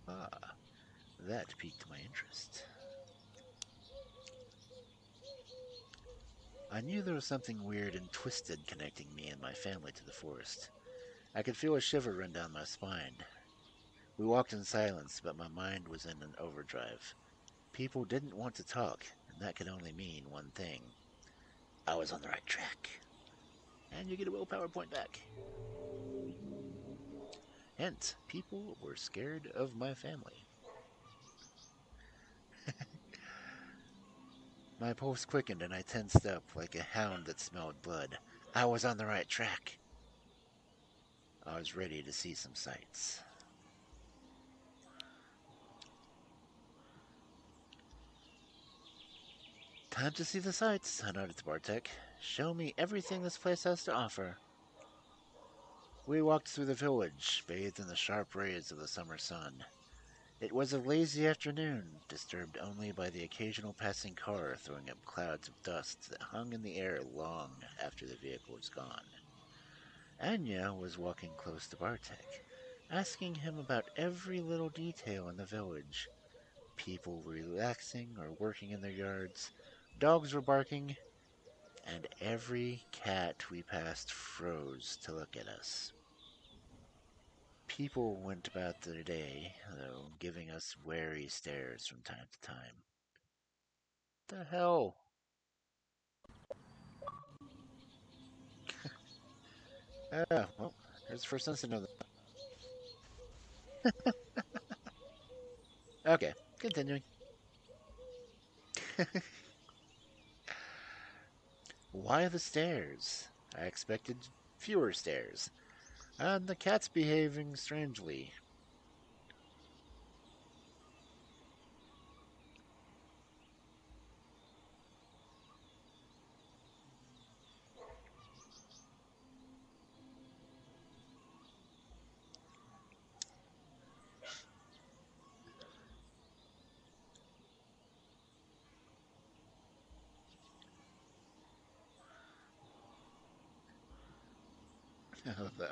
Ah, that piqued my interest. I knew there was something weird and twisted connecting me and my family to the forest. I could feel a shiver run down my spine. We walked in silence, but my mind was in an overdrive. People didn't want to talk, and that could only mean one thing. I was on the right track. And you get a willpower point back. Hence, people were scared of my family. My pulse quickened and I tensed up like a hound that smelled blood. I was on the right track. I was ready to see some sights. Time to see the sights, I nodded to Bartek. Show me everything this place has to offer. We walked through the village, bathed in the sharp rays of the summer sun. It was a lazy afternoon, disturbed only by the occasional passing car throwing up clouds of dust that hung in the air long after the vehicle was gone. Anya was walking close to Bartek, asking him about every little detail in the village. People were relaxing or working in their yards, dogs were barking, and every cat we passed froze to look at us. People went about their day, though, giving us wary stares from time to time. The hell? Ah, well, there's the first incident of the... Okay, continuing. Why the stares? I expected fewer stares. And the cat's behaving strangely.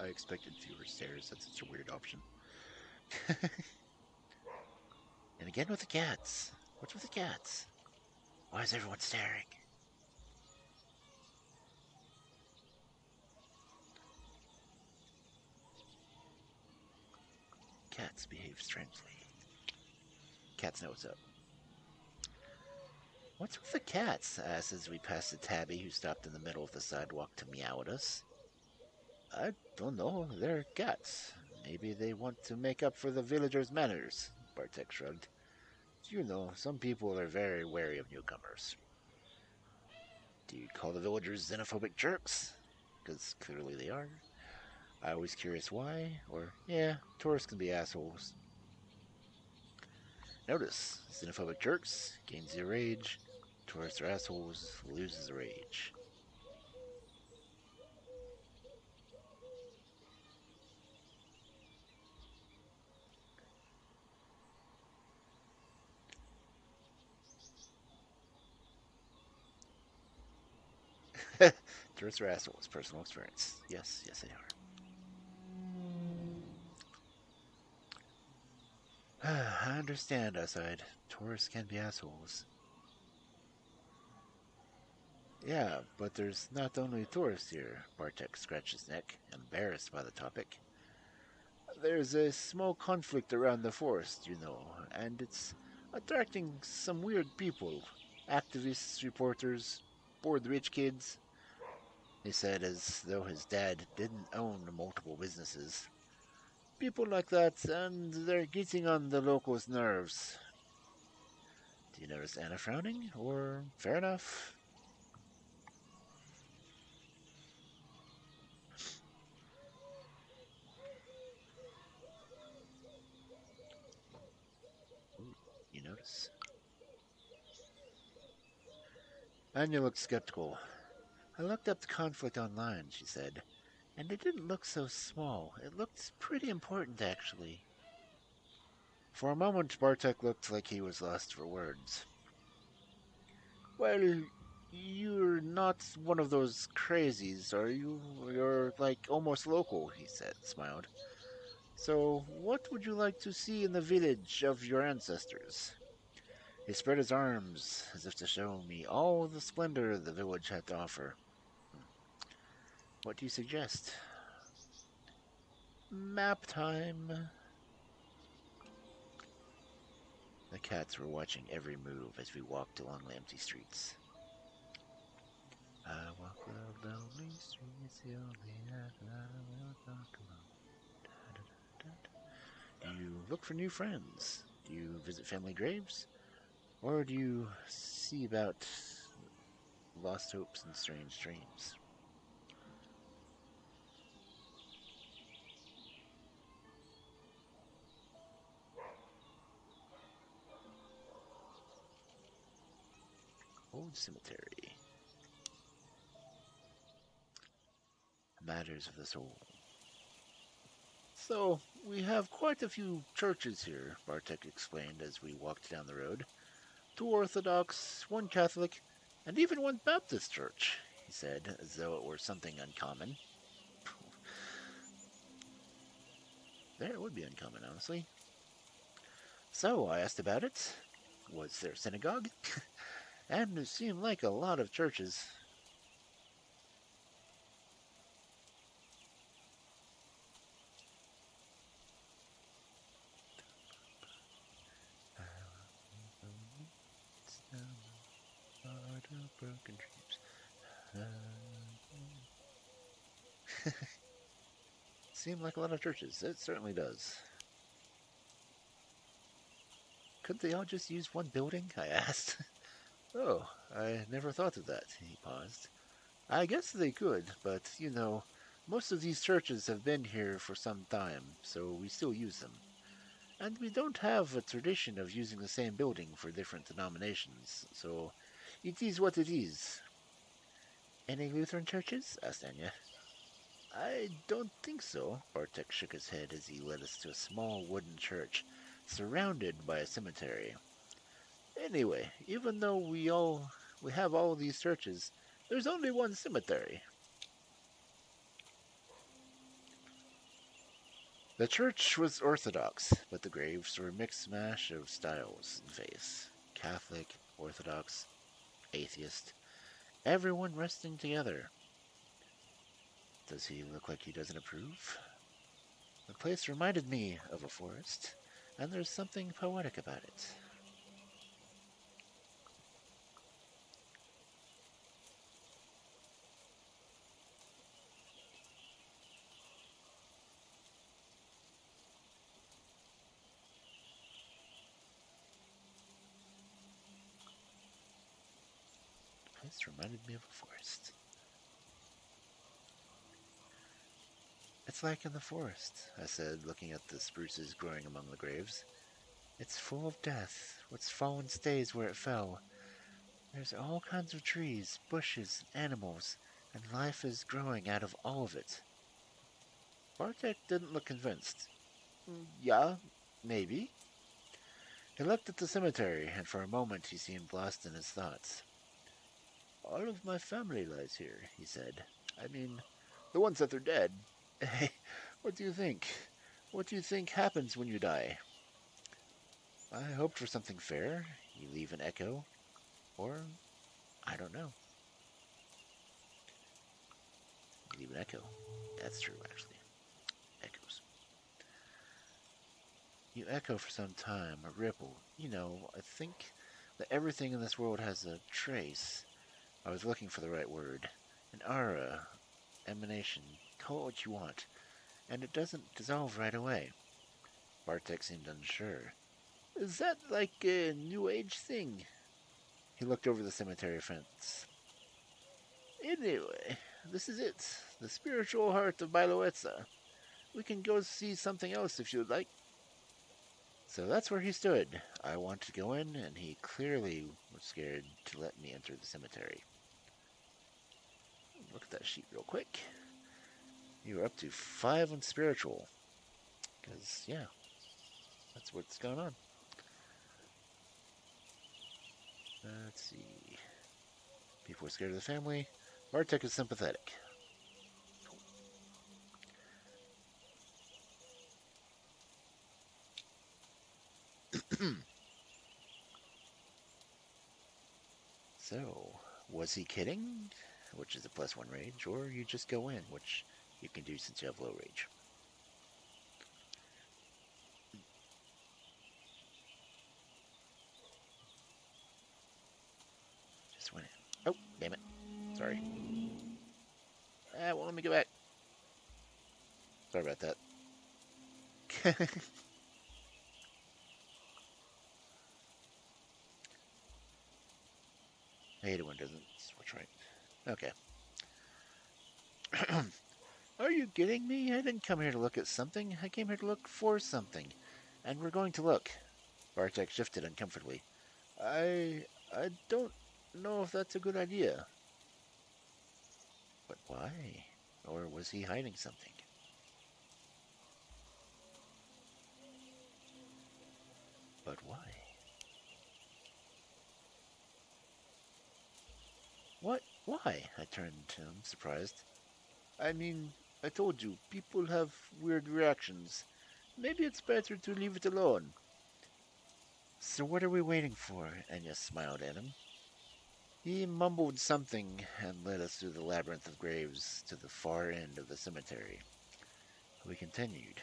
I expected fewer stares. That's such a weird option. And again with the cats. What's with the cats? Why is everyone staring? Cats behave strangely. Cats know what's up. What's with the cats? I asked as we passed a tabby who stopped in the middle of the sidewalk to meow at us. I don't know. They're cats. Maybe they want to make up for the villagers' manners, Bartek shrugged. You know, some people are very wary of newcomers. Do you call the villagers xenophobic jerks? Because clearly they are. I was curious why, or, yeah, tourists can be assholes. Notice, xenophobic jerks, gains their rage. Tourists are assholes, loses the rage. Tourists are assholes, personal experience. Yes, yes they are. I understand, I sighed. Tourists can be assholes. Yeah, but there's not only tourists here. Bartek scratched his neck, embarrassed by the topic. There's a small conflict around the forest, you know, and it's attracting some weird people. Activists, reporters, bored rich kids. He said as though his dad didn't own multiple businesses. People like that, and they're getting on the locals' nerves. Do you notice Anna frowning? Or fair enough? Ooh, you notice? Anya looked skeptical. I looked up the conflict online, she said, and it didn't look so small. It looked pretty important, actually. For a moment, Bartek looked like he was lost for words. Well, you're not one of those crazies, are you? You're like almost local, he said, smiled. So, what would you like to see in the village of your ancestors? He spread his arms as if to show me all the splendor the village had to offer. What do you suggest? Map time. The cats were watching every move as we walked along the empty streets. I walk the lonely streets, the only night I will talk alone. Do you look for new friends? Do you visit family graves? Or do you see about lost hopes and strange dreams. Old cemetery. Matters of the soul. So, we have quite a few churches here, Bartek explained as we walked down the road. 2 Orthodox, 1 Catholic, and even 1 Baptist church, he said, as though it were something uncommon. There, it would be uncommon, honestly. So, I asked about it. Was there a synagogue? And it seemed like a lot of churches. Broken dreams. Seemed like a lot of churches. It certainly does. Couldn't they all just use 1 building? I asked. Oh, I never thought of that. He paused. I guess they could, but, most of these churches have been here for some time, so we still use them. And we don't have a tradition of using the same building for different denominations, so it is what it is. Any Lutheran churches? Asked Anya. I don't think so. Bartek shook his head as he led us to a small wooden church, surrounded by a cemetery. Anyway, even though we have all these churches, there's only 1 cemetery. The church was Orthodox, but the graves were a mixed mash of styles and faiths. Catholic, Orthodox, atheist, everyone resting together. Does he look like he doesn't approve? The place reminded me of a forest, and there's something poetic about it. The place reminded me of a forest. It's like in the forest, I said, looking at the spruces growing among the graves. It's full of death. What's fallen stays where it fell. There's all kinds of trees, bushes, animals, and life is growing out of all of it. Bartek didn't look convinced. Yeah, maybe. He looked at the cemetery, and for a moment he seemed lost in his thoughts. All of my family lies here, he said. I mean, the ones that are dead. Hey, what do you think? What do you think happens when you die? I hoped for something fair. You leave an echo. Or, I don't know. You leave an echo. That's true, actually. Echoes. You echo for some time, a ripple. I think that everything in this world has a trace. I was looking for the right word. An aura, emanation, call it what you want. And it doesn't dissolve right away. Bartek seemed unsure. Is that like a New Age thing? He looked over the cemetery fence. Anyway, this is it. The spiritual heart of Biloetza. We can go see something else if you'd like. So that's where he stood. I wanted to go in, and he clearly was scared to let me enter the cemetery. Look at that sheet real quick. You were up to 5 on spiritual. Because, yeah, that's what's going on. Let's see. People are scared of the family. Bartek is sympathetic. So, was he kidding? Which is a +1 rage, or you just go in, which you can do since you have low rage. Just went in. Oh, damn it. Sorry. Well, let me go back. Sorry about that. hate it when it doesn't switch right. Okay. Are you kidding me? I didn't come here to look at something. I came here to look for something. And we're going to look. Bartek shifted uncomfortably. I don't know if that's a good idea. But why? Or was he hiding something? But why? What? Why? I turned to him, surprised. I mean, I told you, people have weird reactions. Maybe it's better to leave it alone. So what are we waiting for? Enya smiled at him. He mumbled something and led us through the labyrinth of graves to the far end of the cemetery. We continued.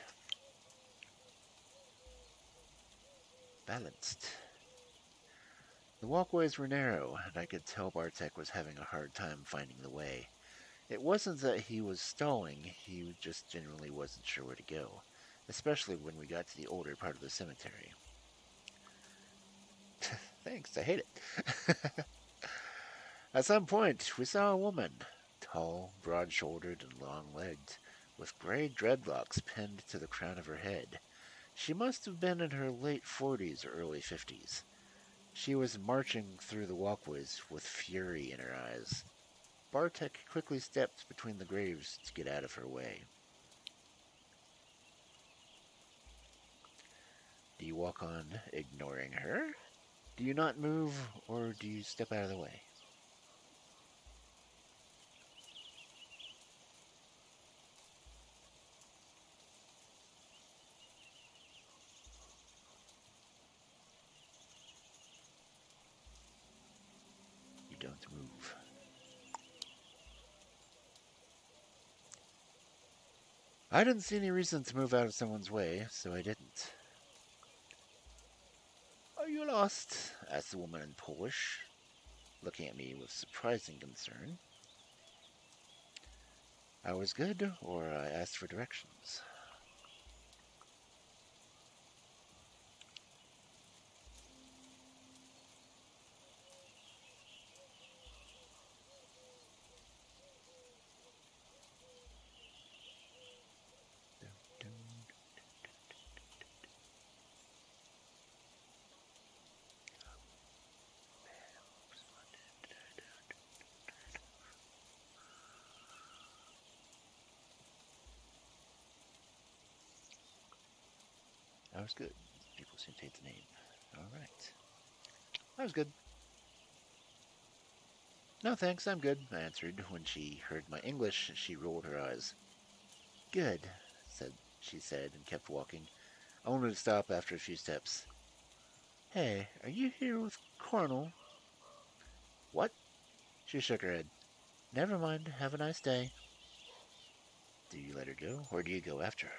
Balanced. The walkways were narrow, and I could tell Bartek was having a hard time finding the way. It wasn't that he was stalling, he just generally wasn't sure where to go, especially when we got to the older part of the cemetery. Thanks, I hate it. At some point, we saw a woman, tall, broad-shouldered, and long-legged, with gray dreadlocks pinned to the crown of her head. She must have been in her late 40s or early 50s. She was marching through the walkways with fury in her eyes. Bartek quickly stepped between the graves to get out of her way. Do you walk on, ignoring her? Do you not move, or do you step out of the way? You don't move. I didn't see any reason to move out of someone's way, so I didn't. Are you lost? Asked the woman in Polish, looking at me with surprising concern. I was good, or I asked for directions. I was good. People seem to hate the name. All right. I was good. No, thanks, I'm good, I answered. When she heard my English, she rolled her eyes. Good, she said, and kept walking, only to stop after a few steps. Hey, are you here with Cornel? What? She shook her head. Never mind, have a nice day. Do you let her go, or do you go after her?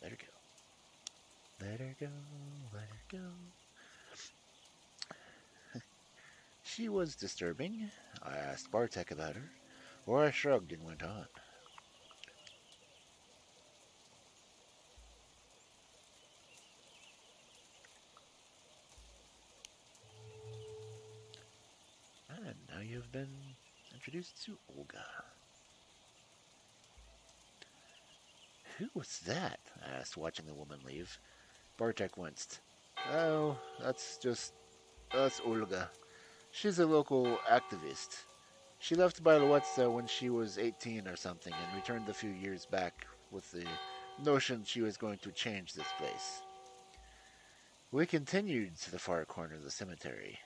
Let her go. Let her go, let her go. She was disturbing. I asked Bartek about her, or I shrugged and went on. And now you've been introduced to Olga. Who was that? I asked, watching the woman leave. Bartek winced. Oh, that's Olga. She's a local activist. She left Bailuetza when she was 18 or something and returned a few years back with the notion she was going to change this place. We continued to the far corner of the cemetery.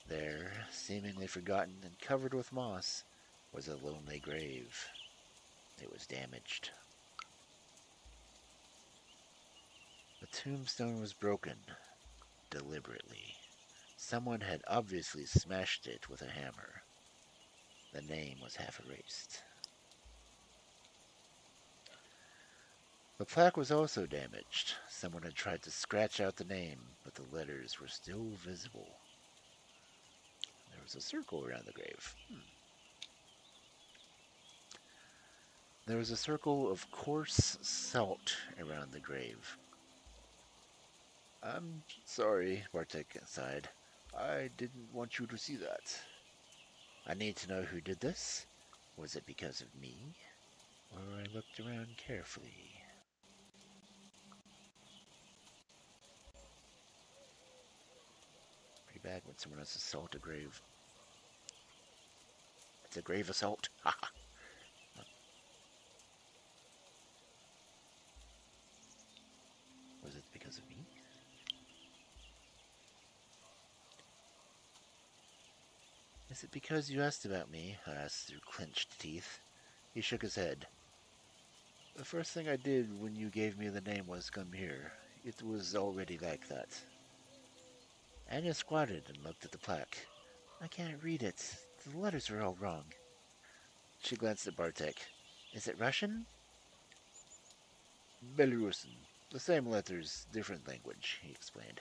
There, seemingly forgotten and covered with moss, was a lonely grave. It was damaged. The tombstone was broken, deliberately. Someone had obviously smashed it with a hammer. The name was half erased. The plaque was also damaged. Someone had tried to scratch out the name, but the letters were still visible. There was a circle around the grave. There was a circle of coarse salt around the grave. I'm sorry, Bartek sighed. I didn't want you to see that. I need to know who did this. Was it because of me? Or I looked around carefully. Pretty bad when someone has assault a grave. It's a grave assault. Haha. Was it because of me? Is it because you asked about me? I asked through clenched teeth. He shook his head. The first thing I did when you gave me the name was come here. It was already like that. Anya squatted and looked at the plaque. I can't read it. The letters are all wrong. She glanced at Bartek. Is it Russian? Belarusian. The same letters, different language, he explained.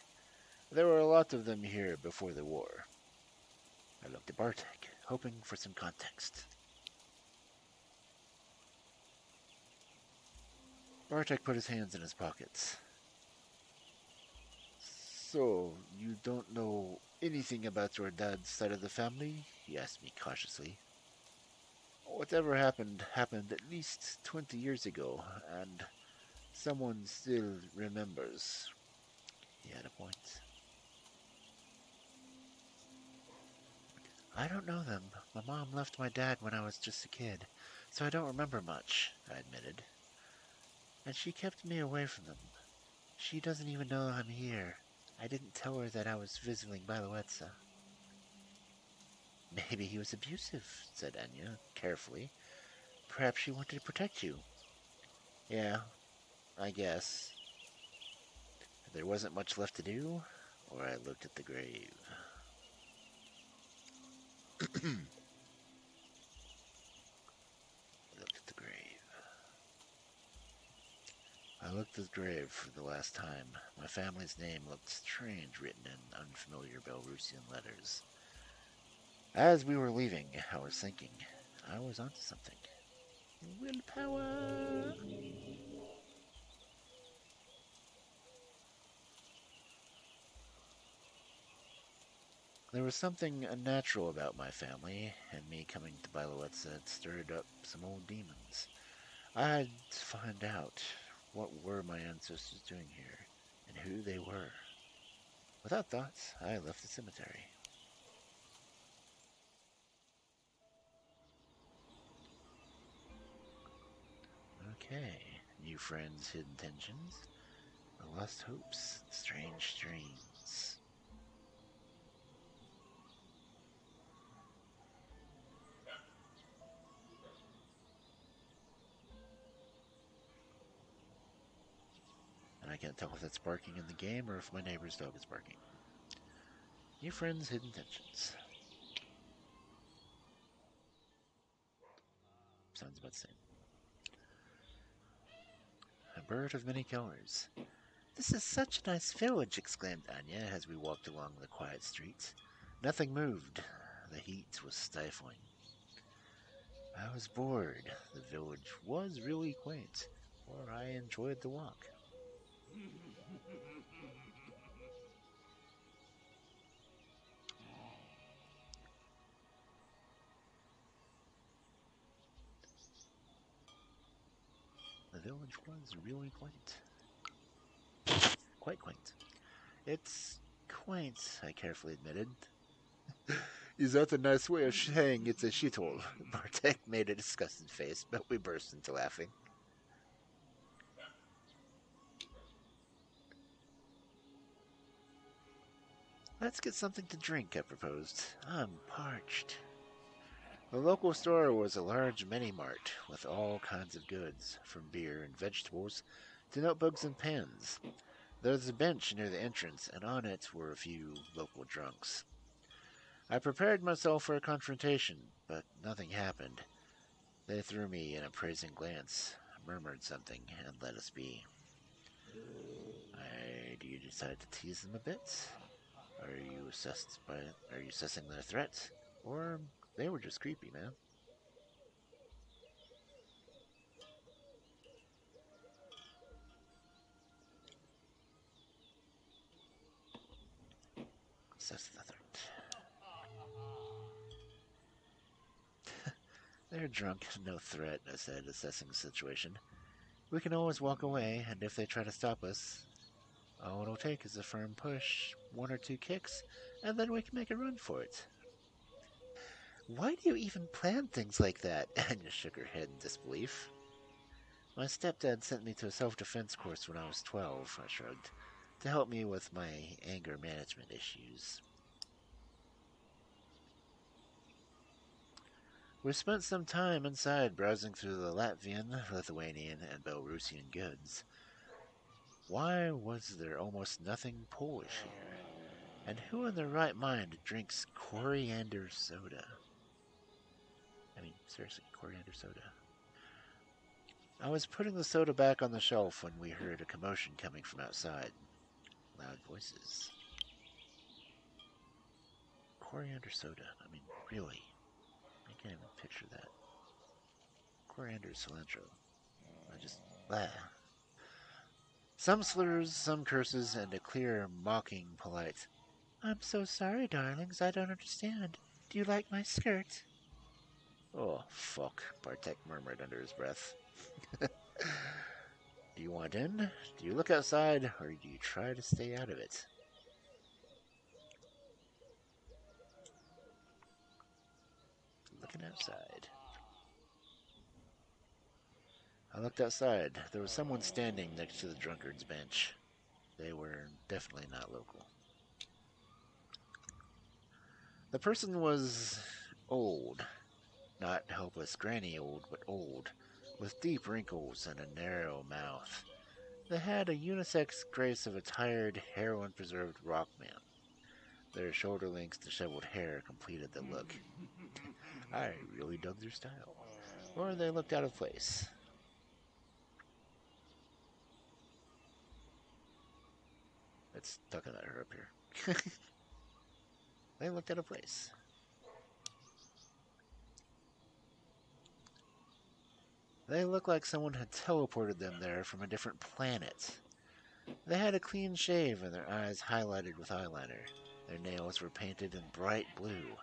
There were a lot of them here before the war. I looked at Bartek, hoping for some context. Bartek put his hands in his pockets. So, you don't know anything about your dad's side of the family? He asked me cautiously. Whatever happened happened at least 20 years ago, and someone still remembers. He had a point. I don't know them. My mom left my dad when I was just a kid, so I don't remember much, I admitted. And she kept me away from them. She doesn't even know I'm here. I didn't tell her that I was visiting Biloetza. Maybe he was abusive, said Anya, carefully. Perhaps she wanted to protect you. Yeah, I guess. There wasn't much left to do, or I looked at the grave. I looked at the grave. I looked at the grave for the last time. My family's name looked strange written in unfamiliar Belarusian letters. As we were leaving, I was thinking, I was onto something. Willpower! There was something unnatural about my family, and me coming to Biloetza had stirred up some old demons. I had to find out what were my ancestors doing here, and who they were. Without thoughts, I left the cemetery. Okay, new friends, hidden tensions, lost hopes, strange dreams. And I can't tell if that's barking in the game or if my neighbor's dog is barking. New friends, hidden tensions. Sounds about the same. A bird of many colors. This is such a nice village, exclaimed Anya as we walked along the quiet streets. Nothing moved. The heat was stifling. I was bored. The village was really quaint, or I enjoyed the walk. The village was really quaint. Quite quaint. It's quaint, I carefully admitted. Is that a nice way of saying it's a shithole? Bartek made a disgusted face, but we burst into laughing. Let's get something to drink, I proposed. I'm parched. The local store was a large mini-mart with all kinds of goods, from beer and vegetables to notebooks and pens. There was a bench near the entrance, and on it were a few local drunks. I prepared myself for a confrontation, but nothing happened. They threw me an appraising glance, murmured something, and let us be. Do you decide to tease them a bit? Are you assessing their threat? Or they were just creepy, man. assess the threat. They're drunk, no threat, I said, assessing the situation. We can always walk away, and if they try to stop us, all it'll take is a firm push, 1 or 2 kicks, and then we can make a run for it. Why do you even plan things like that? Anya shook her head in disbelief. My stepdad sent me to a self-defense course when I was 12, I shrugged, to help me with my anger management issues. We spent some time inside browsing through the Latvian, Lithuanian, and Belarusian goods. Why was there almost nothing Polish here? And who in their right mind drinks coriander soda? I mean, seriously, coriander soda. I was putting the soda back on the shelf when we heard a commotion coming from outside. Loud voices. Coriander soda. I mean, really. I can't even picture that. Coriander cilantro. I just... blah. Some slurs, some curses, and a clear, mocking, polite, "I'm so sorry, darlings, I don't understand. Do you like my skirt?" Oh, fuck, Bartek murmured under his breath. Do you want in? Do you look outside, or do you try to stay out of it? Looking outside. I looked outside. There was someone standing next to the drunkard's bench. They were definitely not local. The person was old. Not helpless granny old, but old, with deep wrinkles and a narrow mouth. They had a unisex grace of a tired, heroin-preserved rock man. Their shoulder-length disheveled hair completed the look. I really dug their style. Or they looked out of place. It's talking about her up here. They looked out of place. They looked like someone had teleported them there from a different planet. They had a clean shave and their eyes highlighted with eyeliner. Their nails were painted in bright blue.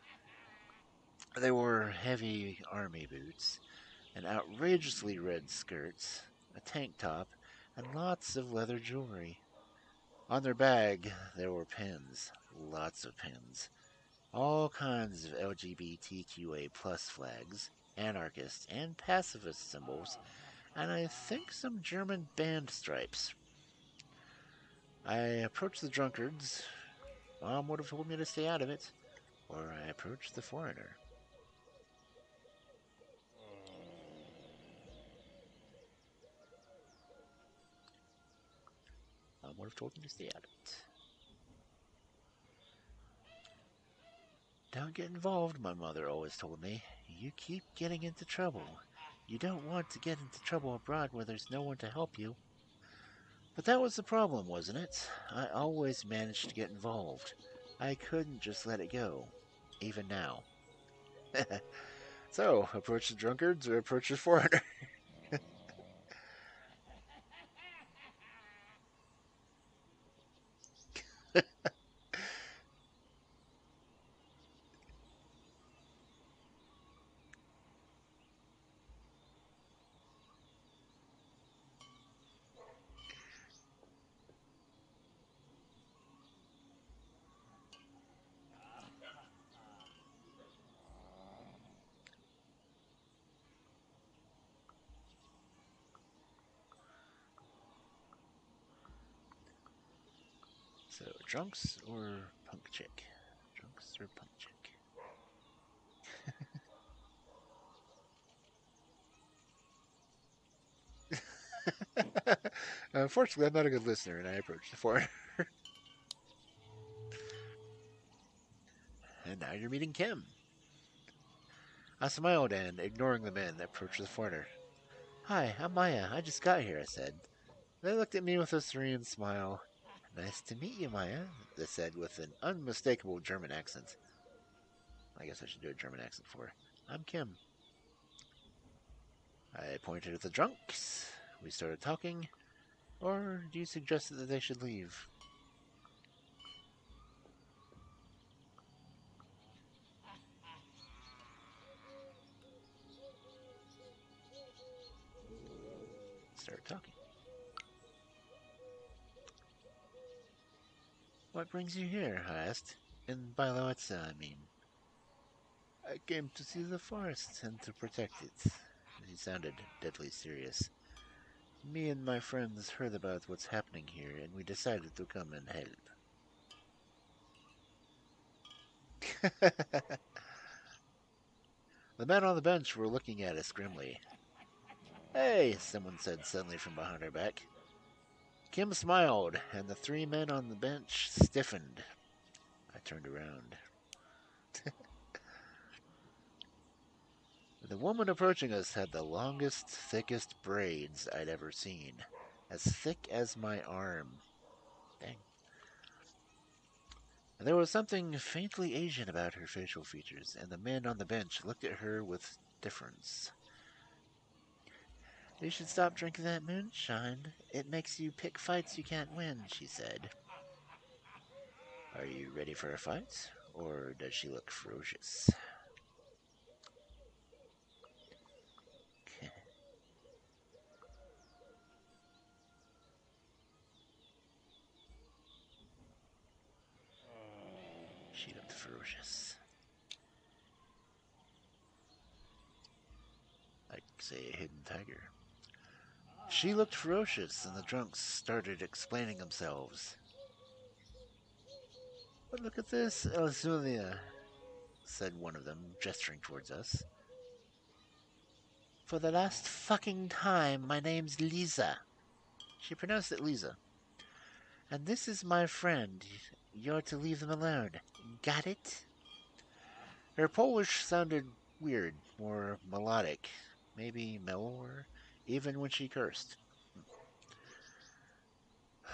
They wore heavy army boots, and outrageously red skirts, a tank top, and lots of leather jewelry. On their bag, there were pins, lots of pins, all kinds of LGBTQA plus flags, anarchist and pacifist symbols, and I think some German band stripes. I approached the drunkards. Mom would have told me to stay out of it, or I approached the foreigner. Mom would have told me to stay out of it. Don't get involved, my mother always told me. You keep getting into trouble. You don't want to get into trouble abroad where there's no one to help you. But that was the problem, wasn't it? I always managed to get involved. I couldn't just let it go, even now. So, approach the drunkards or approach the foreigner? So, drunks or punk chick? Drunks or punk chick? Unfortunately, I'm not a good listener, and I approached the foreigner. And now you're meeting Kim. I smiled and, ignoring the men, approached the foreigner. Hi, I'm Maya. I just got here, I said. They looked at me with a serene smile. Nice to meet you, Maya, they said with an unmistakable German accent. I guess I should do a German accent for her. I'm Kim. I pointed at the drunks. We started talking. Or do you suggest that they should leave? started talking. What brings you here? I asked. In Bailoetza, I mean. I came to see the forest and to protect it. He sounded deadly serious. Me and my friends heard about what's happening here, and we decided to come and help. The men on the bench were looking at us grimly. Hey, someone said suddenly from behind our back. Kim smiled, and the three men on the bench stiffened. I turned around. The woman approaching us had the longest, thickest braids I'd ever seen, as thick as my arm. Dang. There was something faintly Asian about her facial features, and the men on the bench looked at her with difference. You should stop drinking that moonshine. It makes you pick fights you can't win, she said. Are you ready for a fight? Or does she look ferocious? She looked ferocious. I'd say a hidden tiger. She looked ferocious, and the drunks started explaining themselves. But look at this, Elzulia, said one of them, gesturing towards us. For the last fucking time, my name's Lisa. She pronounced it Lisa. And this is my friend. You're to leave them alone. Got it? Her Polish sounded weird, more melodic, maybe mellower, even when she cursed.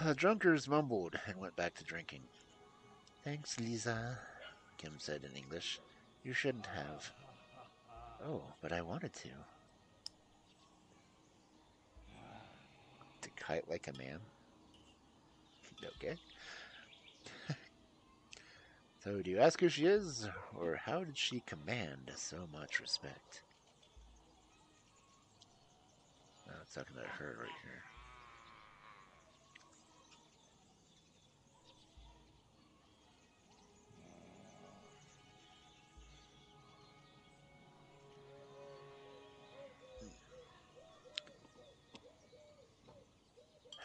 The drunkards mumbled and went back to drinking. Thanks, Lisa, Kim said in English. You shouldn't have. Oh, but I wanted to. To kite like a man? Okay. So, do you ask who she is, or how did she command so much respect? Oh, it's talking about her right here.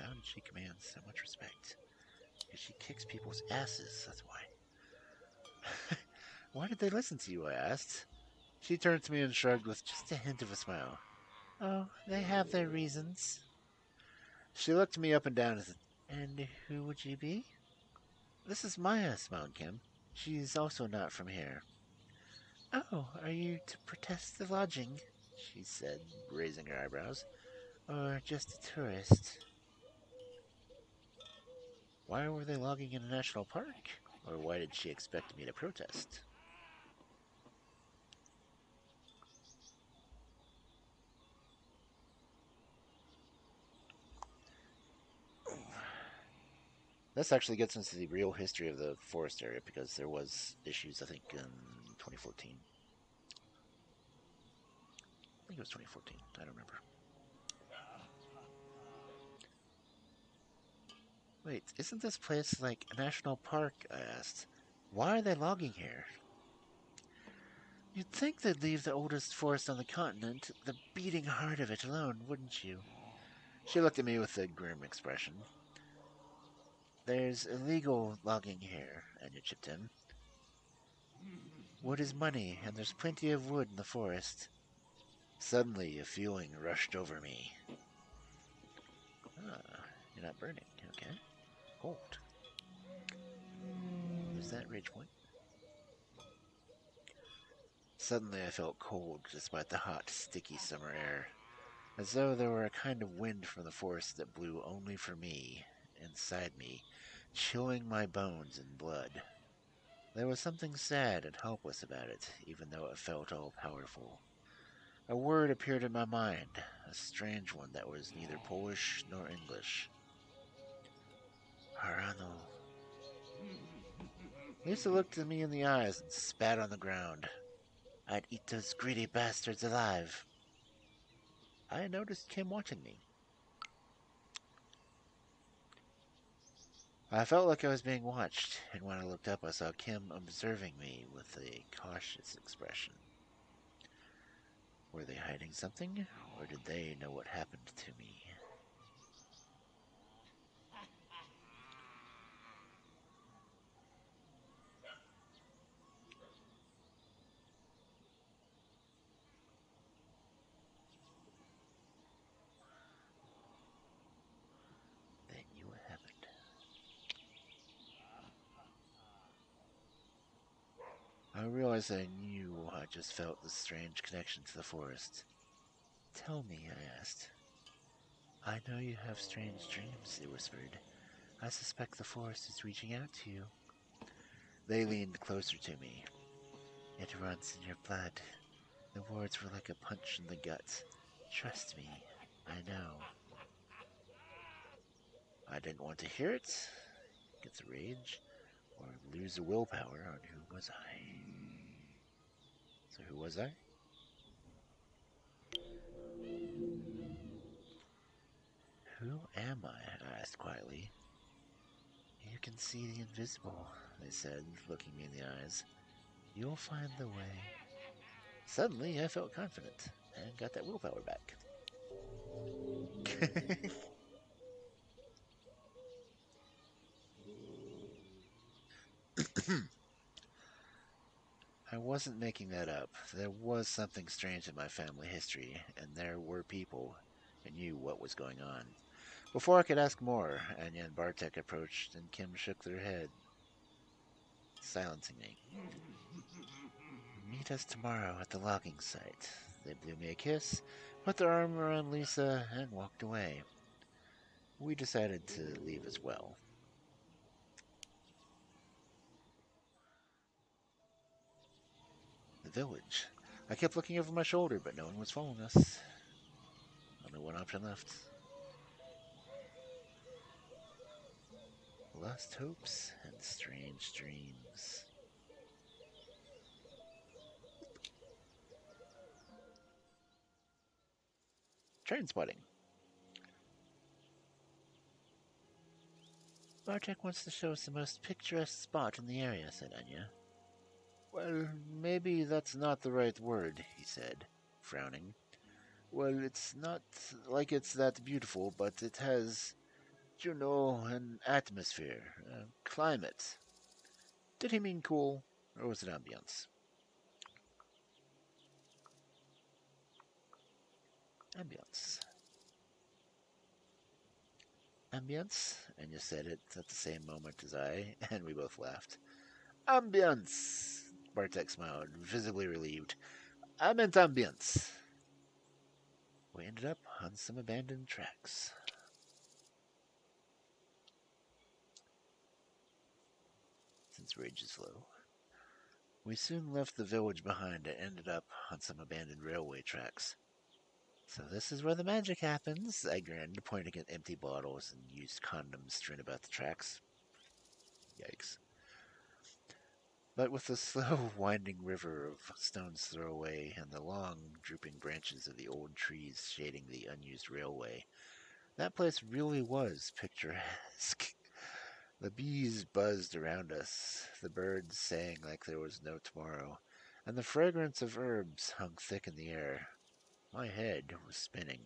How did she command so much respect? Because she kicks people's asses, that's why. Why did they listen to you, I asked. She turned to me and shrugged with just a hint of a smile. Oh, they have their reasons. She looked me up and down and said, And who would you be? This is Maya, smiled Kim. She's also not from here. Oh, are you to protest the lodging? She said, raising her eyebrows. Or just a tourist? Why were they logging in a national park? Or why did she expect me to protest? This actually gets into the real history of the forest area because there was issues, I think, in 2014. I think it was 2014. I don't remember. Wait, isn't this place like a national park? I asked. Why are they logging here? You'd think they'd leave the oldest forest on the continent, the beating heart of it alone, wouldn't you? She looked at me with a grim expression. There's illegal logging here, Anya chipped in. Wood is money, and there's plenty of wood in the forest. Suddenly, a feeling rushed over me. Ah, you're not burning, okay. Cold. Is that rage point? Suddenly I felt cold despite the hot, sticky summer air, as though there were a kind of wind from the forest that blew only for me, inside me, chilling my bones and blood. There was something sad and helpless about it, even though it felt all-powerful. A word appeared in my mind, a strange one that was neither Polish nor English. Harano. Lisa looked at me in the eyes and spat on the ground. I'd eat those greedy bastards alive. I noticed Kim watching me. I felt like I was being watched, and when I looked up, I saw Kim observing me with a cautious expression. Were they hiding something, or did they know what happened to me? They knew what happened. I realized that I knew I just felt this strange connection to the forest. Tell me, I asked. I know you have strange dreams, they whispered. I suspect the forest is reaching out to you. They leaned closer to me. It runs in your blood. The words were like a punch in the gut. Trust me, I know. I didn't want to hear it, get the rage, or lose the willpower on who was I. So who was I? Who am I? I asked quietly. You can see the invisible, they said, looking me in the eyes. You'll find the way. Suddenly, I felt confident and got that willpower back. I wasn't making that up. There was something strange in my family history, and there were people who knew what was going on. Before I could ask more, Anya and Bartek approached, and Kim shook their head, silencing me. Meet us tomorrow at the logging site. They blew me a kiss, put their arm around Lisa, and walked away. We decided to leave as well. The village. I kept looking over my shoulder, but no one was following us. Only one option left. Lost hopes and strange dreams. Train spotting. Bartek wants to show us the most picturesque spot in the area, said Anya. Well, maybe that's not the right word, he said, frowning. Well, it's not like it's that beautiful, but it has, an atmosphere, climate. Did he mean cool, or was it ambience? Ambience. Ambience? Anya said it at the same moment as I, and we both laughed. Ambience! Bartek smiled, visibly relieved. I meant ambience. We ended up on some abandoned tracks. Since rage is low. We soon left the village behind and ended up on some abandoned railway tracks. So this is where the magic happens, I grinned, pointing at empty bottles and used condoms strewn about the tracks. Yikes. But with the slow, winding river of stones throw away and the long, drooping branches of the old trees shading the unused railway, that place really was picturesque. The bees buzzed around us, the birds sang like there was no tomorrow, and the fragrance of herbs hung thick in the air. My head was spinning.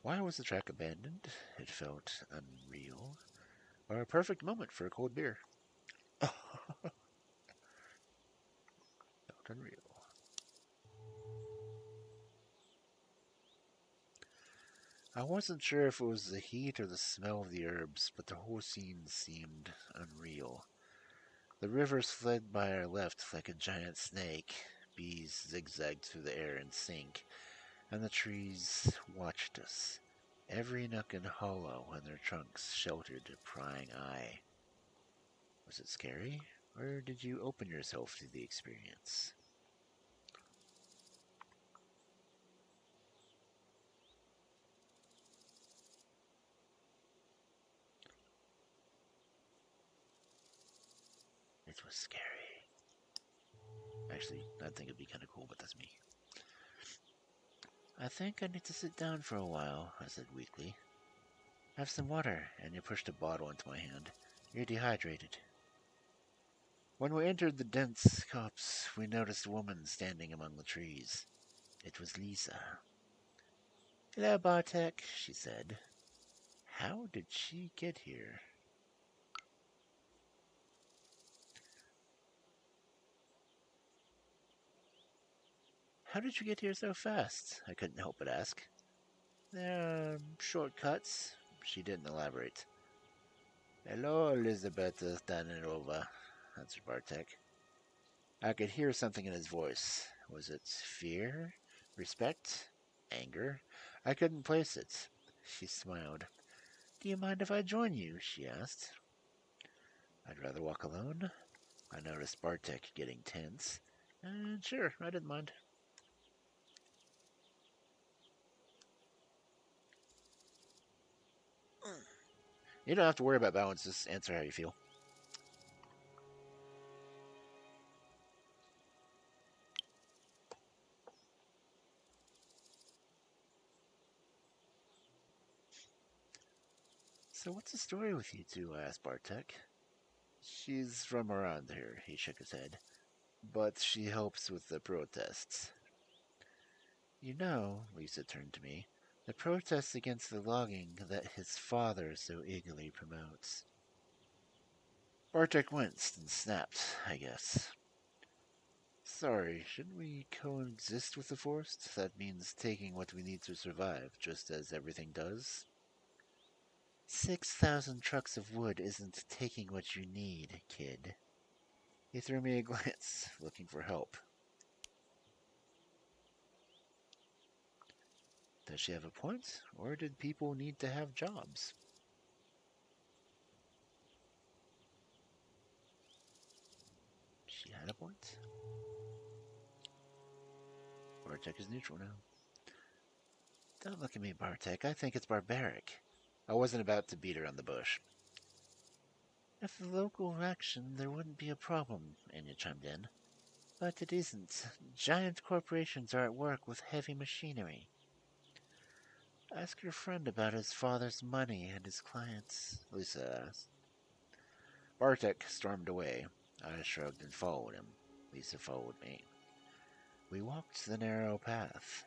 Why was the track abandoned? It felt unreal. Or a perfect moment for a cold beer. Felt unreal. I wasn't sure if it was the heat or the smell of the herbs, but the whole scene seemed unreal. The river slid by our left like a giant snake. Bees zigzagged through the air in sync, and the trees watched us. Every nook and hollow in their trunks sheltered a prying eye. Was it scary, or did you open yourself to the experience? It was scary. Actually, I think it'd be kind of cool, but that's me. I think I need to sit down for a while, I said weakly. Have some water, and he pushed a bottle into my hand. You're dehydrated. When we entered the dense copse, we noticed a woman standing among the trees. It was Lisa. Hello, Bartek, she said. How did she get here? How did you get here so fast? I couldn't help but ask. There are shortcuts. She didn't elaborate. Hello, Elizabeth Danilova, answered Bartek. I could hear something in his voice. Was it fear? Respect? Anger? I couldn't place it. She smiled. Do you mind if I join you? She asked. I'd rather walk alone. I noticed Bartek getting tense. And sure, I didn't mind. You don't have to worry about balance, just answer how you feel. So what's the story with you two? I asked Bartek. She's from around here, he shook his head. But she helps with the protests. You know, Lisa turned to me, the protests against the logging that his father so eagerly promotes. Bartek winced and snapped, I guess. Sorry, shouldn't we coexist with the forest? That means taking what we need to survive, just as everything does. 6,000 trucks of wood isn't taking what you need, kid. He threw me a glance, looking for help. Does she have a point, or did people need to have jobs? She had a point. Bartek is neutral now. Don't look at me, Bartek. I think it's barbaric. I wasn't about to beat around the bush. If the local action, there wouldn't be a problem, Anya chimed in. But it isn't. Giant corporations are at work with heavy machinery. Ask your friend about his father's money and his clients, Lisa asked. Bartek stormed away. I shrugged and followed him. Lisa followed me. We walked the narrow path.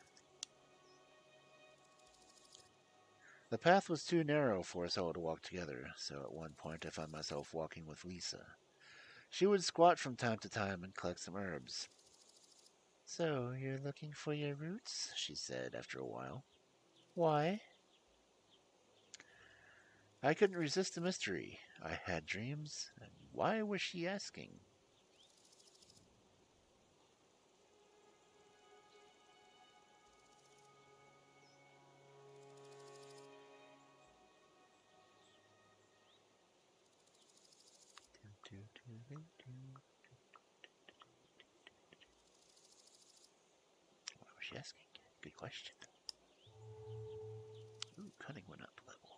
The path was too narrow for us all to walk together, so at one point I found myself walking with Lisa. She would squat from time to time and collect some herbs. So, you're looking for your roots? She said after a while. Why? I couldn't resist the mystery. I had dreams, and why was she asking? Why was she asking? Good question. Ooh, cunning went up a level.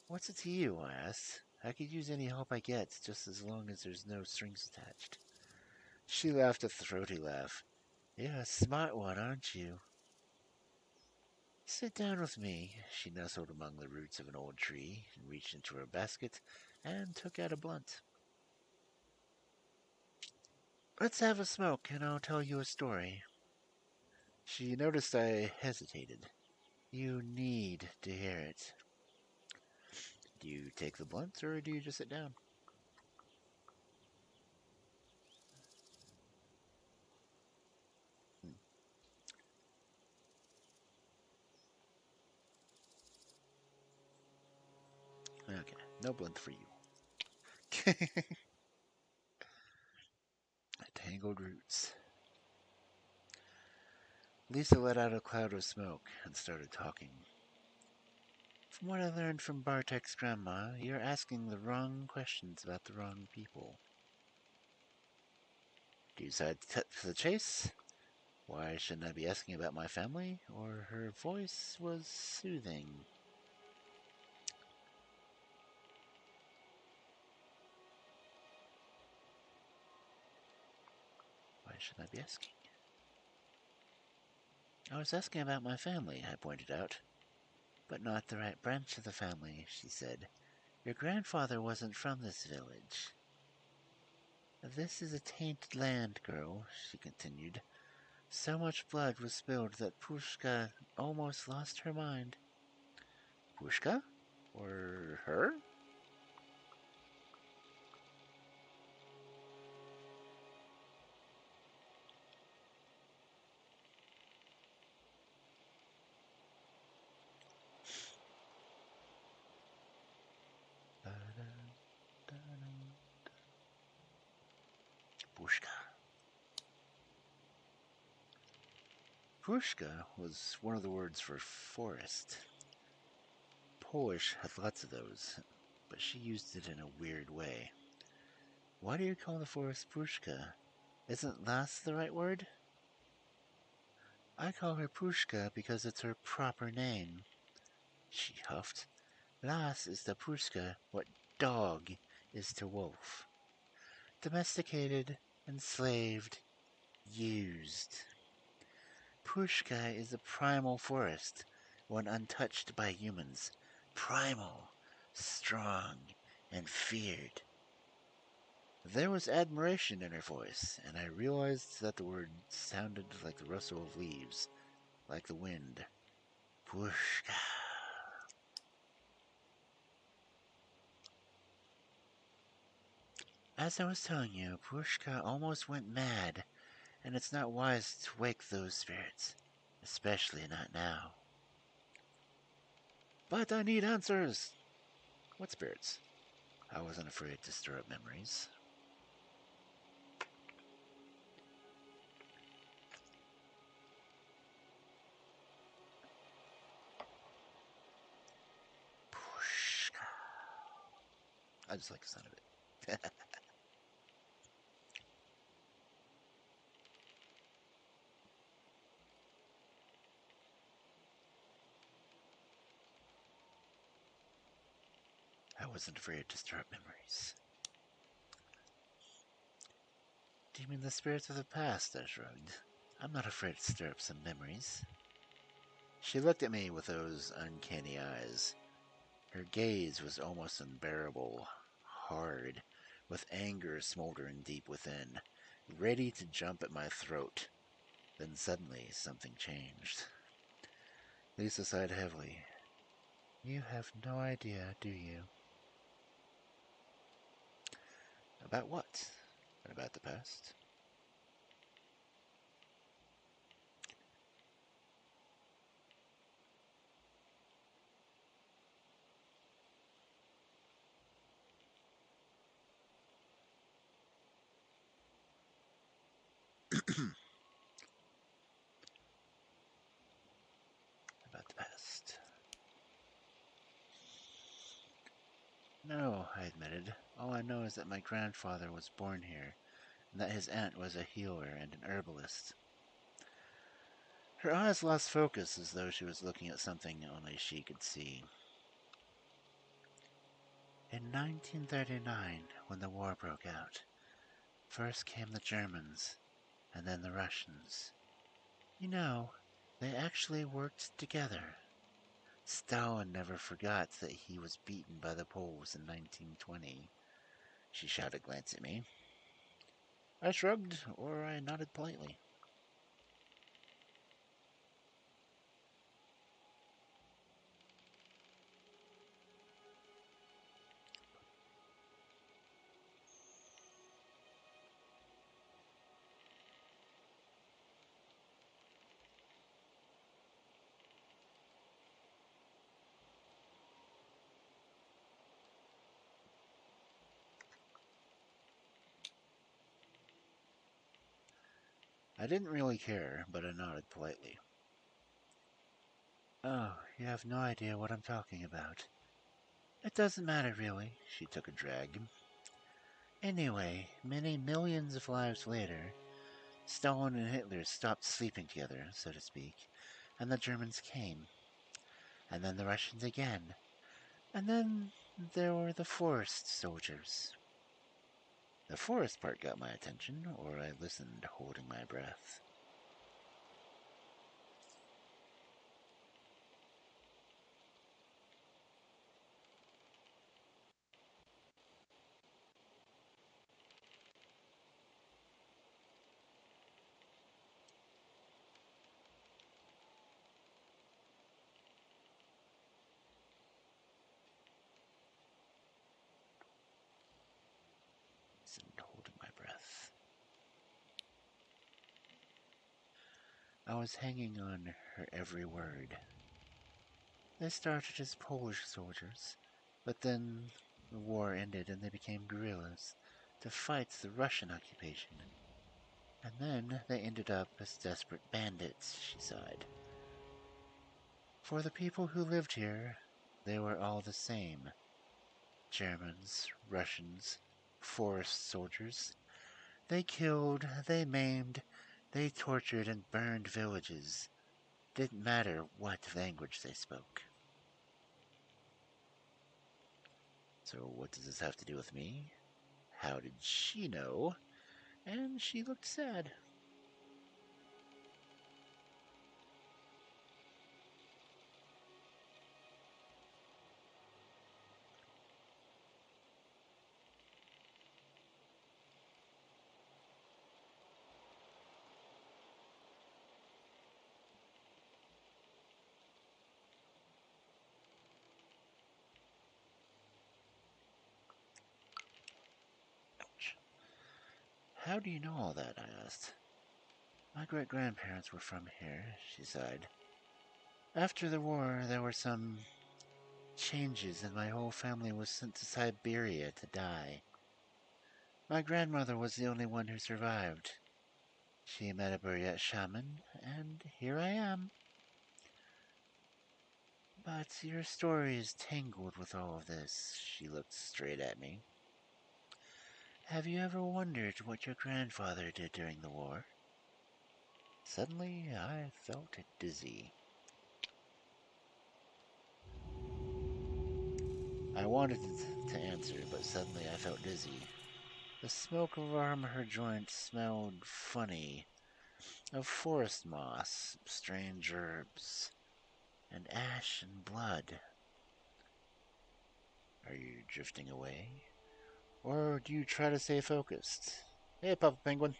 What's it to you? I asked. I could use any help I get, just as long as there's no strings attached. She laughed a throaty laugh. You're a smart one, aren't you? Sit down with me. She nestled among the roots of an old tree, and reached into her basket, and took out a blunt. Let's have a smoke, and I'll tell you a story. She noticed I hesitated. You need to hear it. Do you take the blunt, or do you just sit down? Hmm. Okay, no blunt for you. Tangled roots. Lisa let out a cloud of smoke and started talking. From what I learned from Bartek's grandma, you're asking the wrong questions about the wrong people. Do you decide to cut to the chase? Why shouldn't I be asking about my family? Or her voice was soothing. Why should I be asking? I was asking about my family, I pointed out. But not the right branch of the family, she said. Your grandfather wasn't from this village. This is a tainted land, girl, she continued. So much blood was spilled that Pushka almost lost her mind. Pushka? Or her? Pushka. Pushka was one of the words for forest. Polish had lots of those, but she used it in a weird way. Why do you call the forest Pushka? Isn't Las the right word? I call her Pushka because it's her proper name, she huffed. Las is to Pushka what dog is to wolf. Domesticated, enslaved, used. Pushka is a primal forest, one untouched by humans. Primal, strong, and feared. There was admiration in her voice, and I realized that the word sounded like the rustle of leaves, like the wind. Pushka. As I was telling you, Pushka almost went mad, and it's not wise to wake those spirits, especially not now. But I need answers. What spirits? I wasn't afraid to stir up memories. Pushka. I just like the sound of it. I wasn't afraid to stir up memories. Do you mean the spirits of the past? I shrugged. I'm not afraid to stir up some memories. She looked at me with those uncanny eyes. Her gaze was almost unbearable, hard, with anger smoldering deep within, ready to jump at my throat. Then suddenly something changed. Lisa sighed heavily. You have no idea, do you? About what? About the past? About the past. No, I admitted. All I know is that my grandfather was born here, and that his aunt was a healer and an herbalist. Her eyes lost focus as though she was looking at something only she could see. In 1939, when the war broke out, first came the Germans, and then the Russians. You know, they actually worked together. Stalin never forgot that he was beaten by the Poles in 1920. She shot a glance at me. I shrugged, or I nodded politely. I didn't really care, but I nodded politely. Oh, you have no idea what I'm talking about. It doesn't matter, really. She took a drag. Anyway, many millions of lives later, Stalin and Hitler stopped sleeping together, so to speak, and the Germans came. And then the Russians again. And then there were the forest soldiers. The forest part got my attention, or I listened, holding my breath. I was hanging on her every word. They started as Polish soldiers, but then the war ended and they became guerrillas to fight the Russian occupation. And then they ended up as desperate bandits, she sighed. For the people who lived here, they were all the same. Germans, Russians, forest soldiers. They killed, they maimed, they tortured and burned villages. Didn't matter what language they spoke. So what does this have to do with me? How did she know? And she looked sad. Ouch. How do you know all that? I asked. My great-grandparents were from here, she sighed. After the war, there were some changes and my whole family was sent to Siberia to die. My grandmother was the only one who survived. She met a Buryat shaman, and here I am. But your story is tangled with all of this. She looked straight at me. Have you ever wondered what your grandfather did during the war? Suddenly, I felt dizzy. I wanted to answer, but suddenly I felt dizzy. The smoke from her joint smelled funny, of forest moss, strange herbs, and ash and blood. Are you drifting away? Or do you try to stay focused? Hey, Papa Penguin.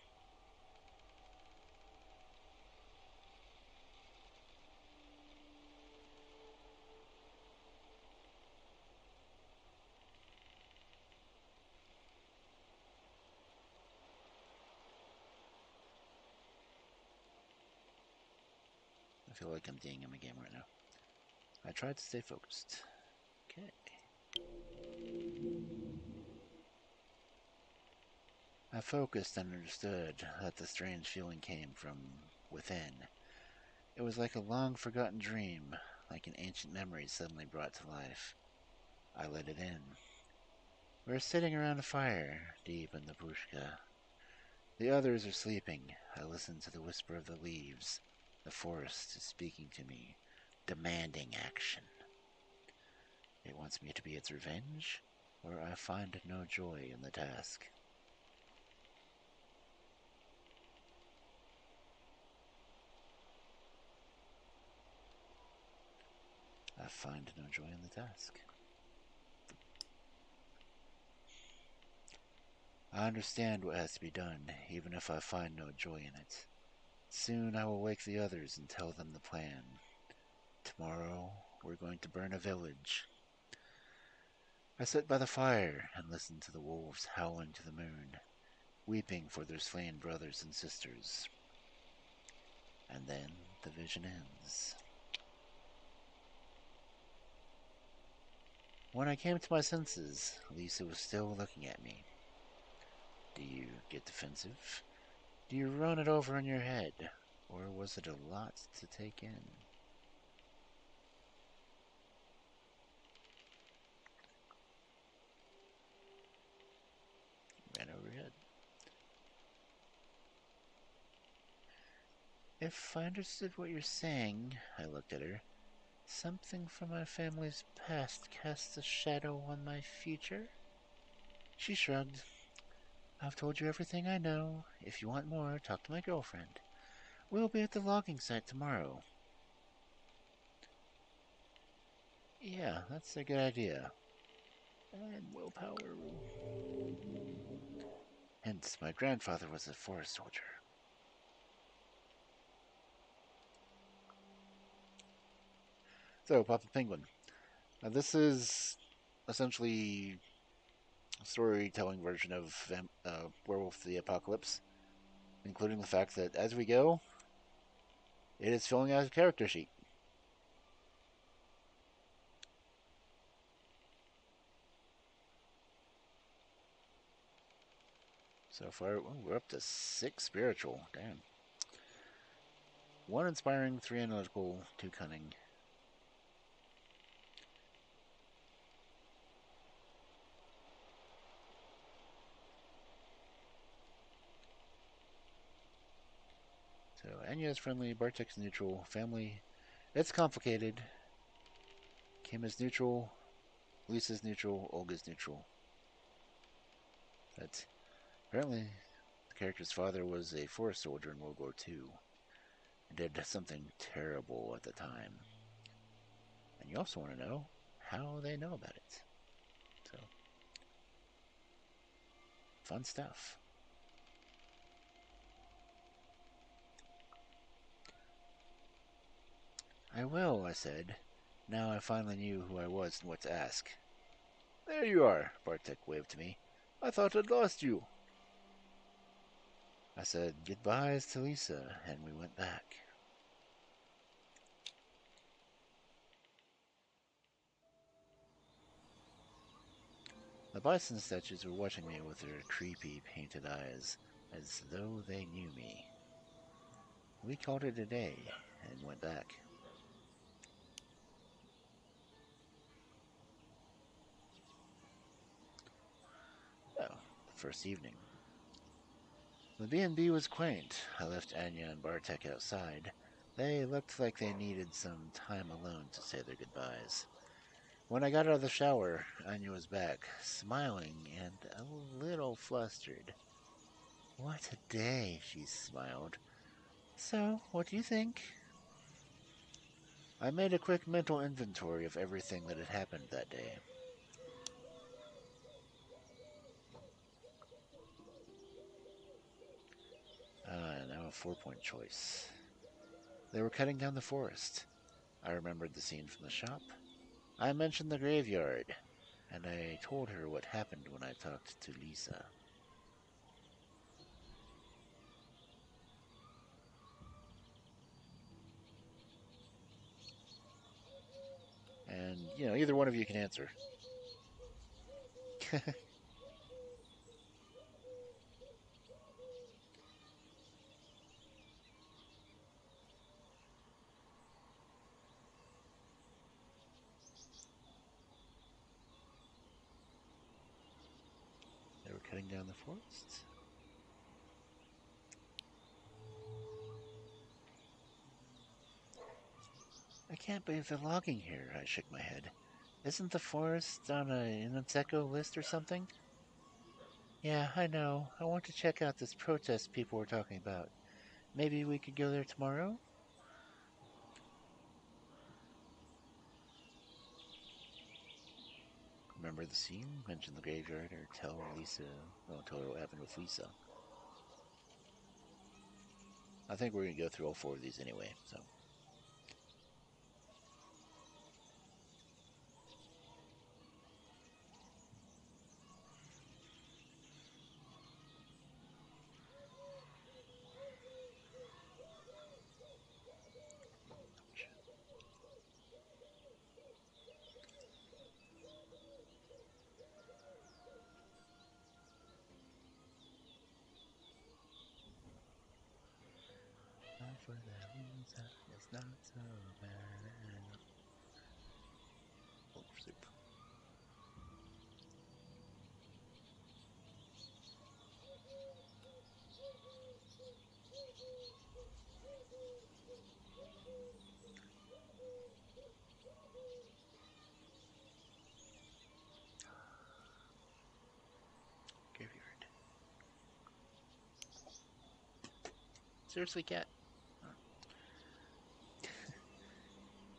I feel like I'm DMing a game right now. I tried to stay focused. Okay. I focused and understood that the strange feeling came from within. It was like a long forgotten dream, like an ancient memory suddenly brought to life. I let it in. We were sitting around a fire, deep in the pushka. The others are sleeping. I listen to the whisper of the leaves. The forest is speaking to me, demanding action. It wants me to be its revenge, or I find no joy in the task. I find no joy in the task. I understand what has to be done, even if I find no joy in it. Soon I will wake the others and tell them the plan. Tomorrow we're going to burn a village. I sit by the fire and listen to the wolves howling to the moon, weeping for their slain brothers and sisters. And then the vision ends. When I came to my senses, Lisa was still looking at me. Do you get defensive? Do you run it over in your head? Or was it a lot to take in? Ran over your head. If I understood what you're saying, I looked at her, something from my family's past casts a shadow on my future? She shrugged. I've told you everything I know. If you want more, talk to my girlfriend. We'll be at the logging site tomorrow. Yeah, that's a good idea. And willpower. Hence, my grandfather was a forest soldier. So, Papa Penguin. Now, this is essentially a storytelling version of Werewolf the Apocalypse, including the fact that as we go, It is filling out a character sheet. So far, we're up to 6 spiritual. Damn. 1 inspiring, 3 analytical, 2 cunning. So Anya is friendly, Bartek's neutral, family. It's complicated. Kim is neutral, Lisa's neutral, Olga's neutral. But apparently the character's father was a forest soldier in World War II and did something terrible at the time. And you also want to know how they know about it. So, fun stuff. I will, I said. Now I finally knew who I was and what to ask. There you are, Bartek waved to me. I thought I'd lost you. I said goodbyes to Lisa, and we went back. The bison statues were watching me with their creepy, painted eyes, as though they knew me. We called it a day, and went back. Oh, the first evening. The B&B was quaint. I left Anya and Bartek outside. They looked like they needed some time alone to say their goodbyes. When I got out of the shower, Anya was back, smiling and a little flustered. What a day, she smiled. So, what do you think? I made a quick mental inventory of everything that had happened that day. Now a 4-point choice. They were cutting down the forest. I remembered the scene from the shop. I mentioned the graveyard, and I told her what happened when I talked to Lisa. And, either one of you can answer. They were cutting down the forest? I can't believe they're logging here, I shook my head. Isn't the forest on an Inseco list or something? Yeah, I know. I want to check out this protest people were talking about. Maybe we could go there tomorrow? Remember the scene? Mention the graveyard or tell her what happened with Lisa. I think we're going to go through all 4 of these anyway, so. For that Lisa, it's not so bad. Oh, soup. Graveyard. Seriously, cat?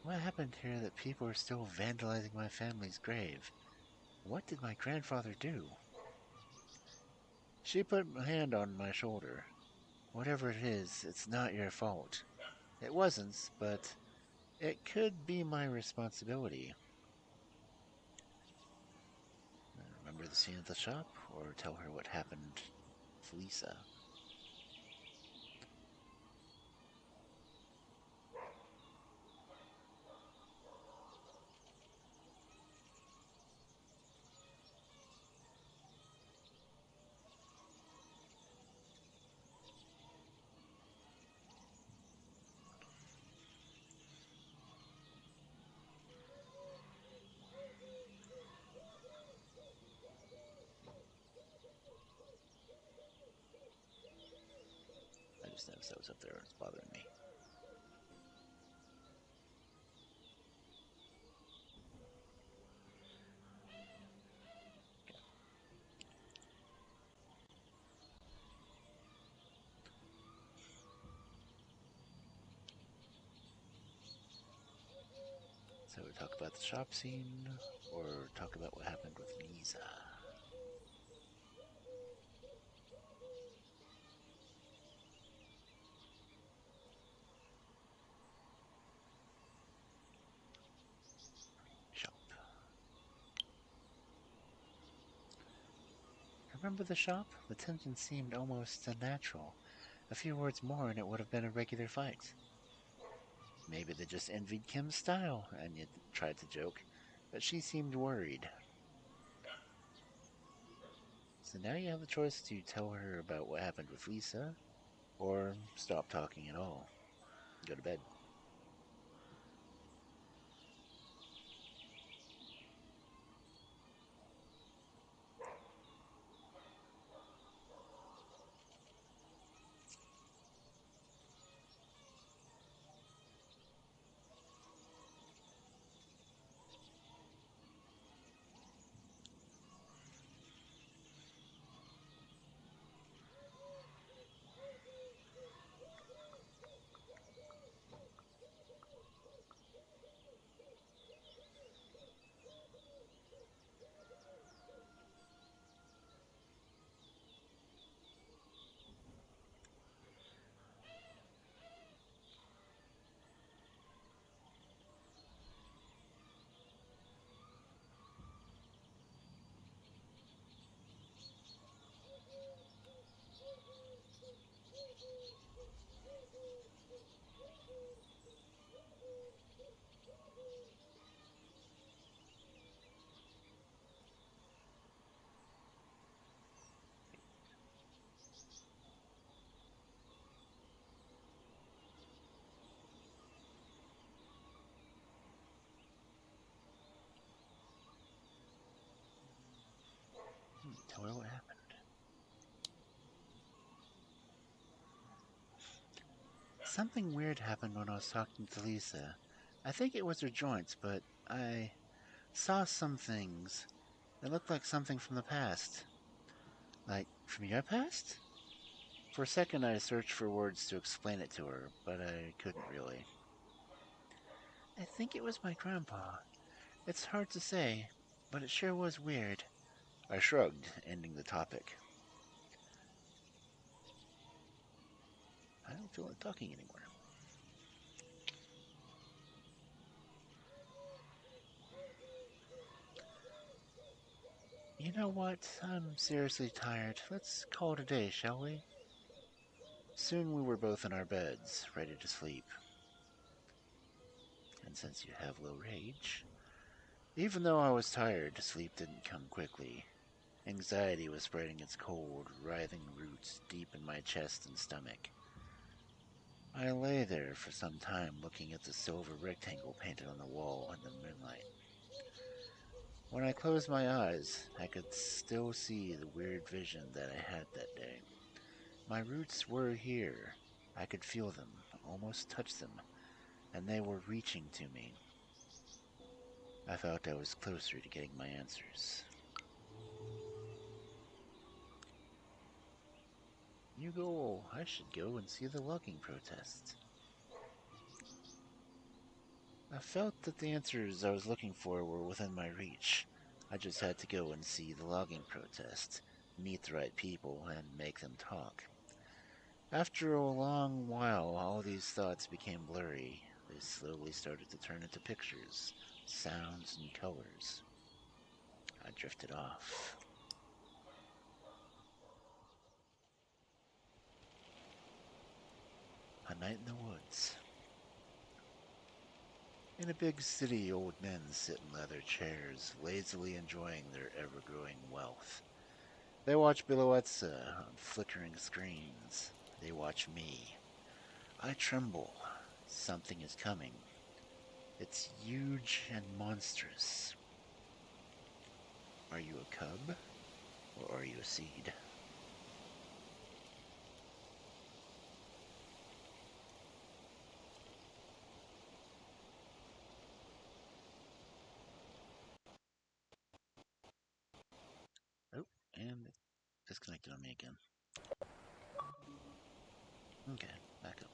What happened here that people are still vandalizing my family's grave? What did my grandfather do? She put a hand on my shoulder. Whatever it is, it's not your fault. It wasn't, but it could be my responsibility. Remember the scene at the shop, or tell her what happened with Lisa? just noticed that was up there. It's bothering me. So we talk about the shop scene, or talk about what happened with Lisa. Shop. Remember the shop? The tension seemed almost unnatural. A few words more and it would have been a regular fight. Maybe they just envied Kim's style, Anya tried to joke, but she seemed worried. So now you have the choice to tell her about what happened with Lisa, or stop talking at all. Go to bed. Tell her what happened. Something weird happened when I was talking to Lisa. I think it was her joints, but I saw some things. It looked like something from the past. Like, from your past? For a second I searched for words to explain it to her, but I couldn't really. I think it was my grandpa. It's hard to say, but it sure was weird. I shrugged, ending the topic. I don't feel like talking anymore. You know what? I'm seriously tired. Let's call it a day, shall we? Soon we were both in our beds, ready to sleep. And since you have low rage, even though I was tired, sleep didn't come quickly. Anxiety was spreading its cold, writhing roots deep in my chest and stomach. I lay there for some time looking at the silver rectangle painted on the wall in the moonlight. When I closed my eyes, I could still see the weird vision that I had that day. My roots were here. I could feel them, almost touch them, and they were reaching to me. I felt I was closer to getting my answers. You go. I should go and see the logging protest. I felt that the answers I was looking for were within my reach. I just had to go and see the logging protest, meet the right people, and make them talk. After a long while, all these thoughts became blurry. They slowly started to turn into pictures, sounds, and colors. I drifted off. A night in the woods. In a big city, old men sit in leather chairs, lazily enjoying their ever-growing wealth. They watch Billoetza on flickering screens. They watch me. I tremble. Something is coming. It's huge and monstrous. Are you a cub, or are you a seed? disconnected on me again. Okay, back up.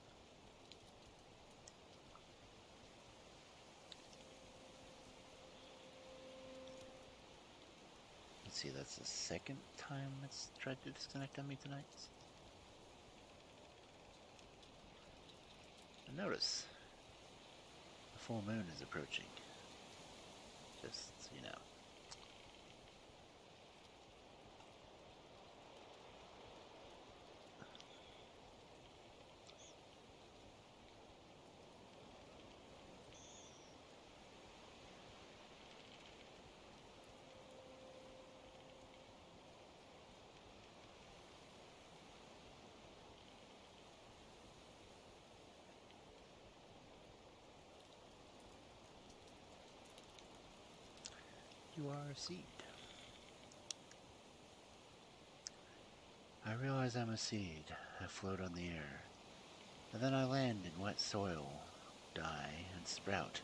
Let's see, that's the second time it's tried to disconnect on me tonight. And notice, the full moon is approaching. Just, you know. You are a seed. I realize I'm a seed. I float on the air. And then I land in wet soil, die, and sprout.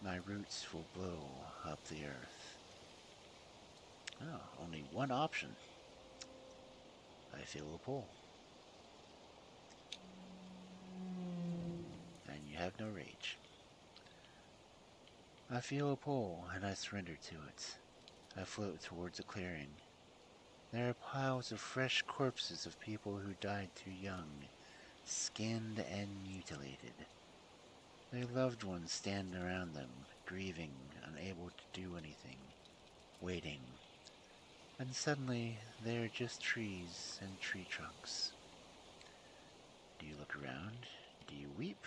My roots will blow up the earth. Oh, only one option. I feel a pull. And you have no rage. I feel a pull, and I surrender to it. I float towards a clearing. There are piles of fresh corpses of people who died too young, skinned and mutilated. Their loved ones stand around them, grieving, unable to do anything, waiting. And suddenly, they are just trees and tree trunks. Do you look around? Do you weep?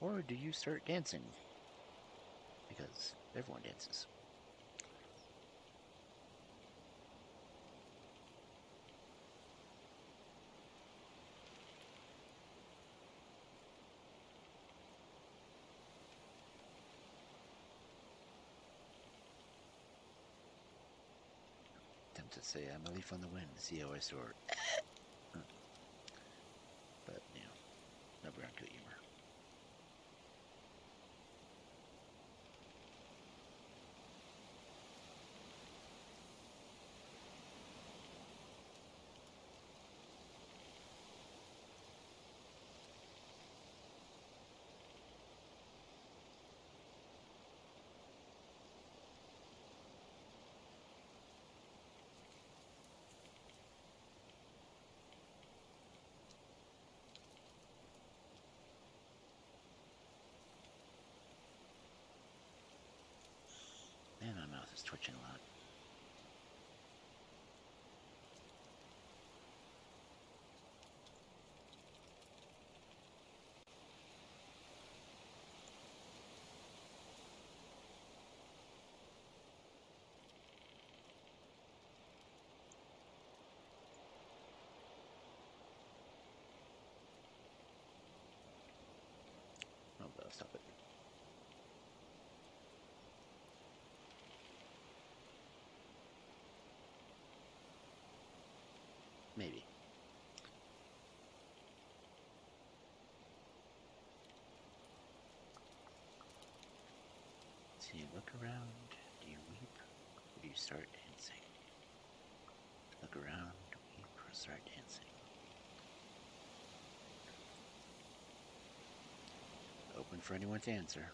Or do you start dancing? Because everyone dances. Tempted to say I'm a leaf on the wind, see how I soar. But, you know, never on good humor. Man, my mouth is twitching a lot. Oh, stop it. Maybe. So you look around, do you weep, or do you start dancing? Look around, weep, or start dancing? Open for anyone to answer.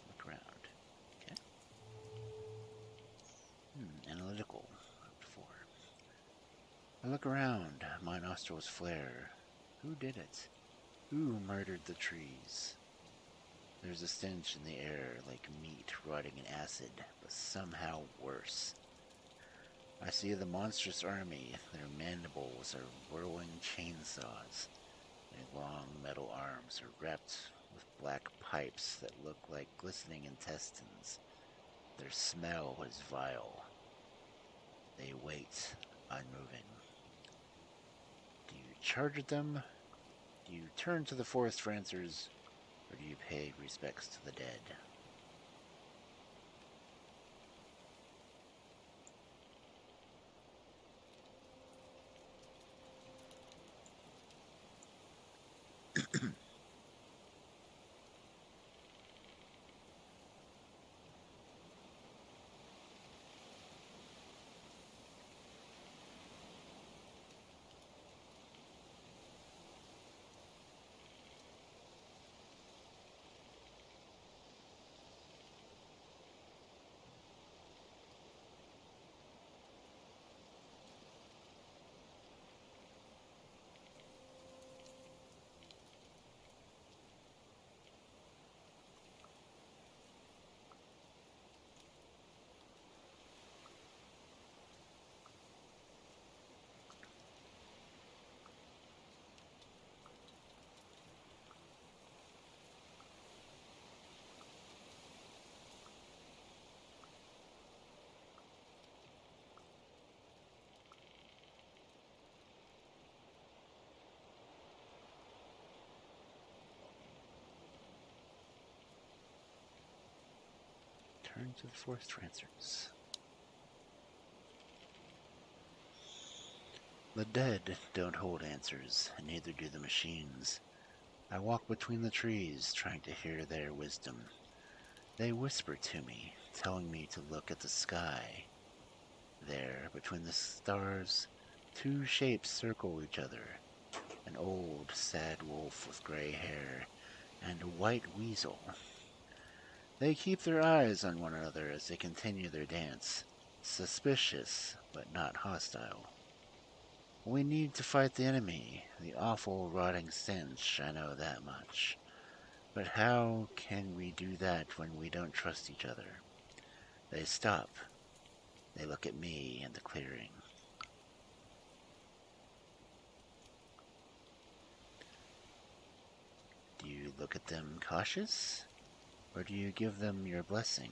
Look around. Okay. Analytical. Up to 4. I look around. My nostrils flare. Who did it? Who murdered the trees? There's a stench in the air like meat rotting in acid, but somehow worse. I see the monstrous army. Their mandibles are whirling chainsaws. Their long metal arms are wrapped with black pipes that look like glistening intestines. Their smell is vile. They wait, unmoving. Do you charge at them? Do you turn to the forest for answers? Or do you pay respects to the dead? Return to the forest for answers. The dead don't hold answers, and neither do the machines. I walk between the trees, trying to hear their wisdom. They whisper to me, telling me to look at the sky. There, between the stars, two shapes circle each other. An old, sad wolf with gray hair, and a white weasel. They keep their eyes on one another as they continue their dance, suspicious but not hostile. We need to fight the enemy, the awful rotting stench, I know that much. But how can we do that when we don't trust each other? They stop. They look at me and the clearing. Do you look at them cautious? Or do you give them your blessing?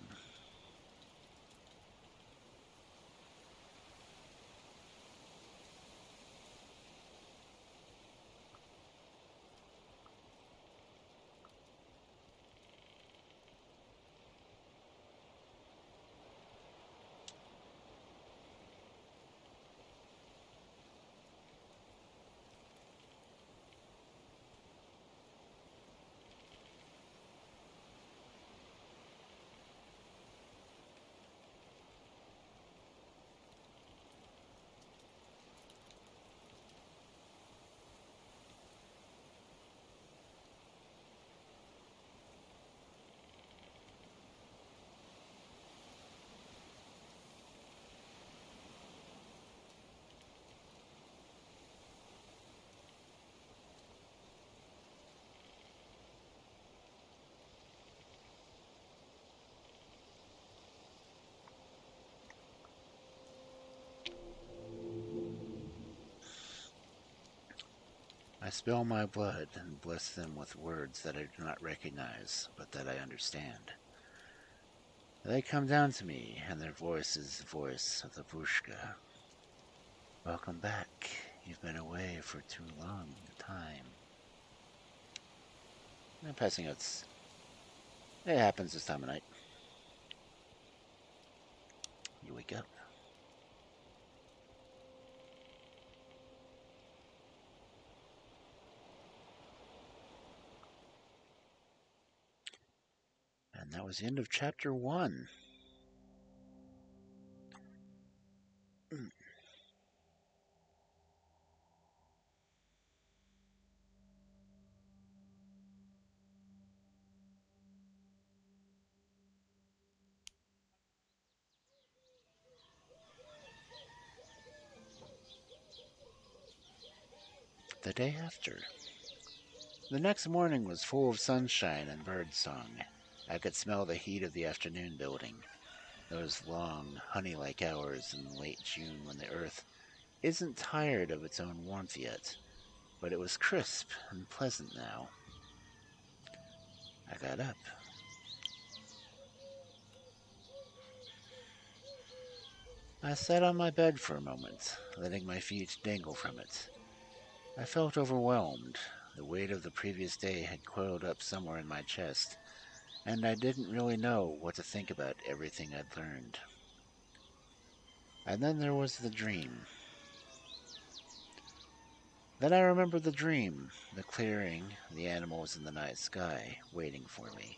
I spill my blood and bless them with words that I do not recognize, but that I understand. They come down to me, and their voice is the voice of the Vushka. Welcome back. You've been away for too long a time. I'm passing out. It happens this time of night. You wake up. And that was the end of chapter 1. The day after. The next morning was full of sunshine and birdsong. I could smell the heat of the afternoon building. Those long, honey-like hours in late June when the earth isn't tired of its own warmth yet, but it was crisp and pleasant now. I got up. I sat on my bed for a moment, letting my feet dangle from it. I felt overwhelmed. The weight of the previous day had coiled up somewhere in my chest, and I didn't really know what to think about everything I'd learned. And then there was the dream. Then I remembered the dream, the clearing, the animals in the night sky, waiting for me.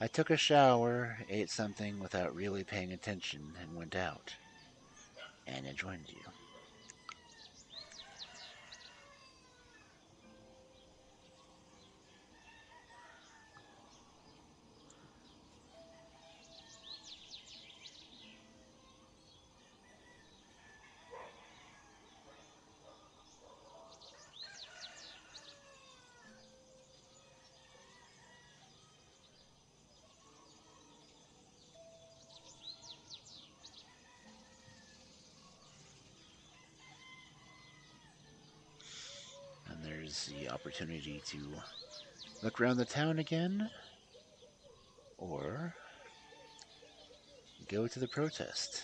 I took a shower, ate something without really paying attention, and went out. And I joined you. And there's the opportunity to look around the town again, or go to the protest.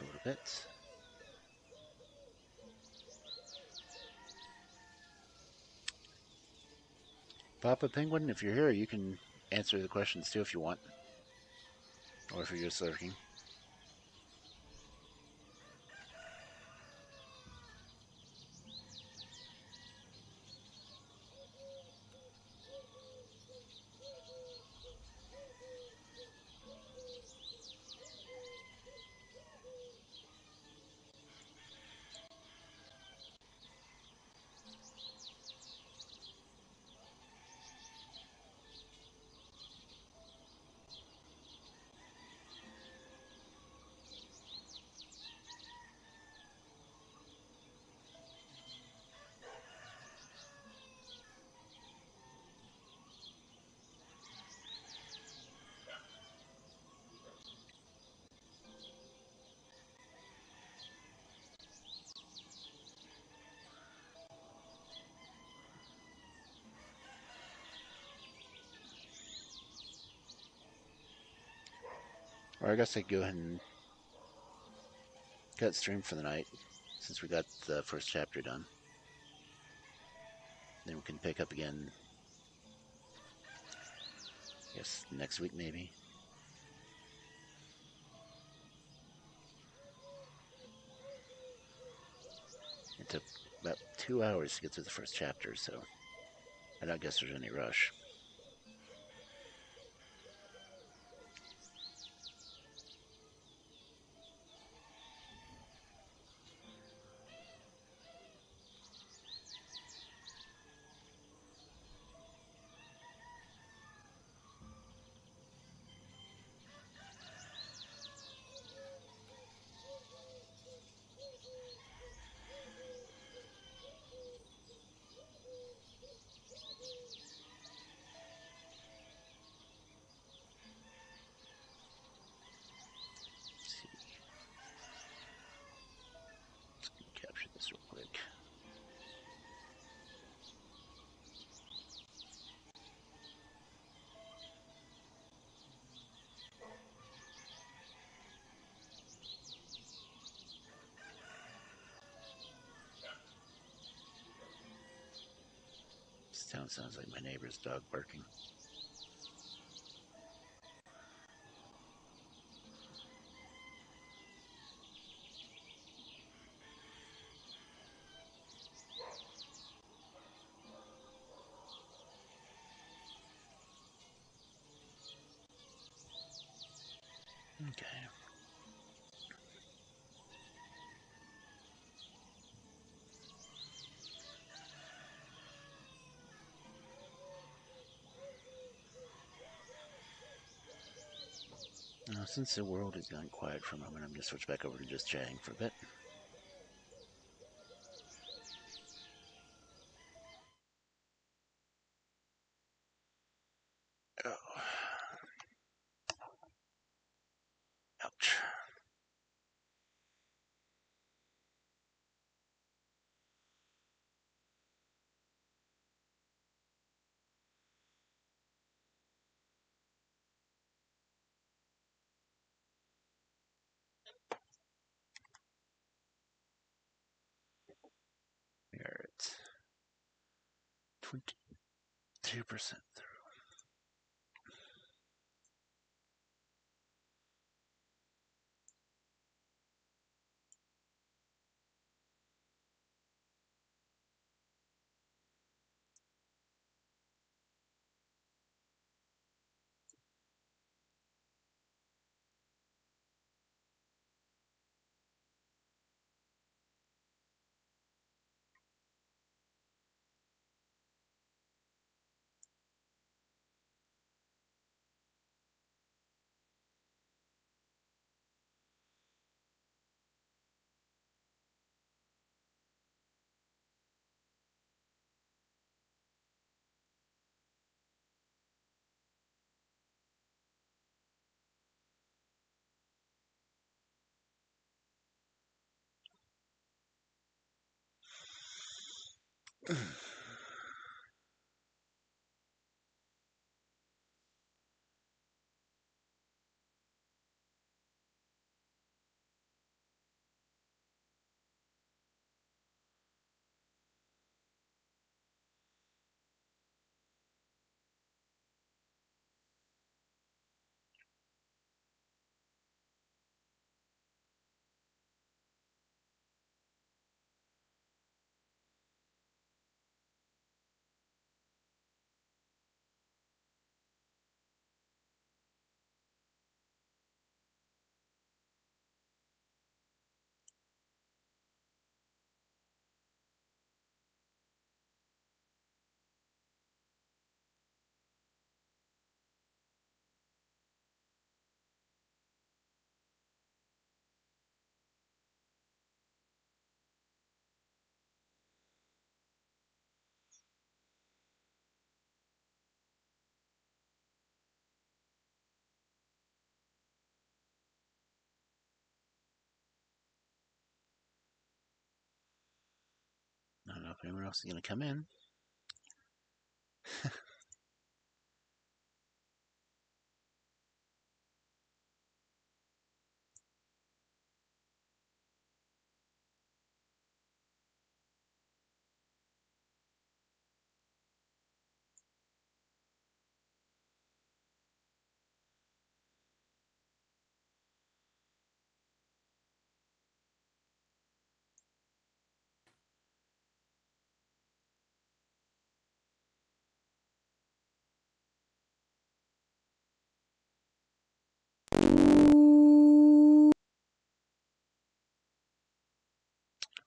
for a little bit. Papa Penguin, if you're here, you can answer the questions too if you want. Or if you're just lurking. Or I guess I could go ahead and cut stream for the night, since we got the first chapter done. Then we can pick up again, I guess, next week maybe. It took about 2 hours to get through the first chapter, so I don't guess there's any rush. Capture this real quick. This town sounds like my neighbor's dog barking. Okay. Now, since the world has gone quiet for a moment, I'm going to switch back over to just chatting for a bit. Oh. Ouch. We are at 22% through. if anyone else is going to come in.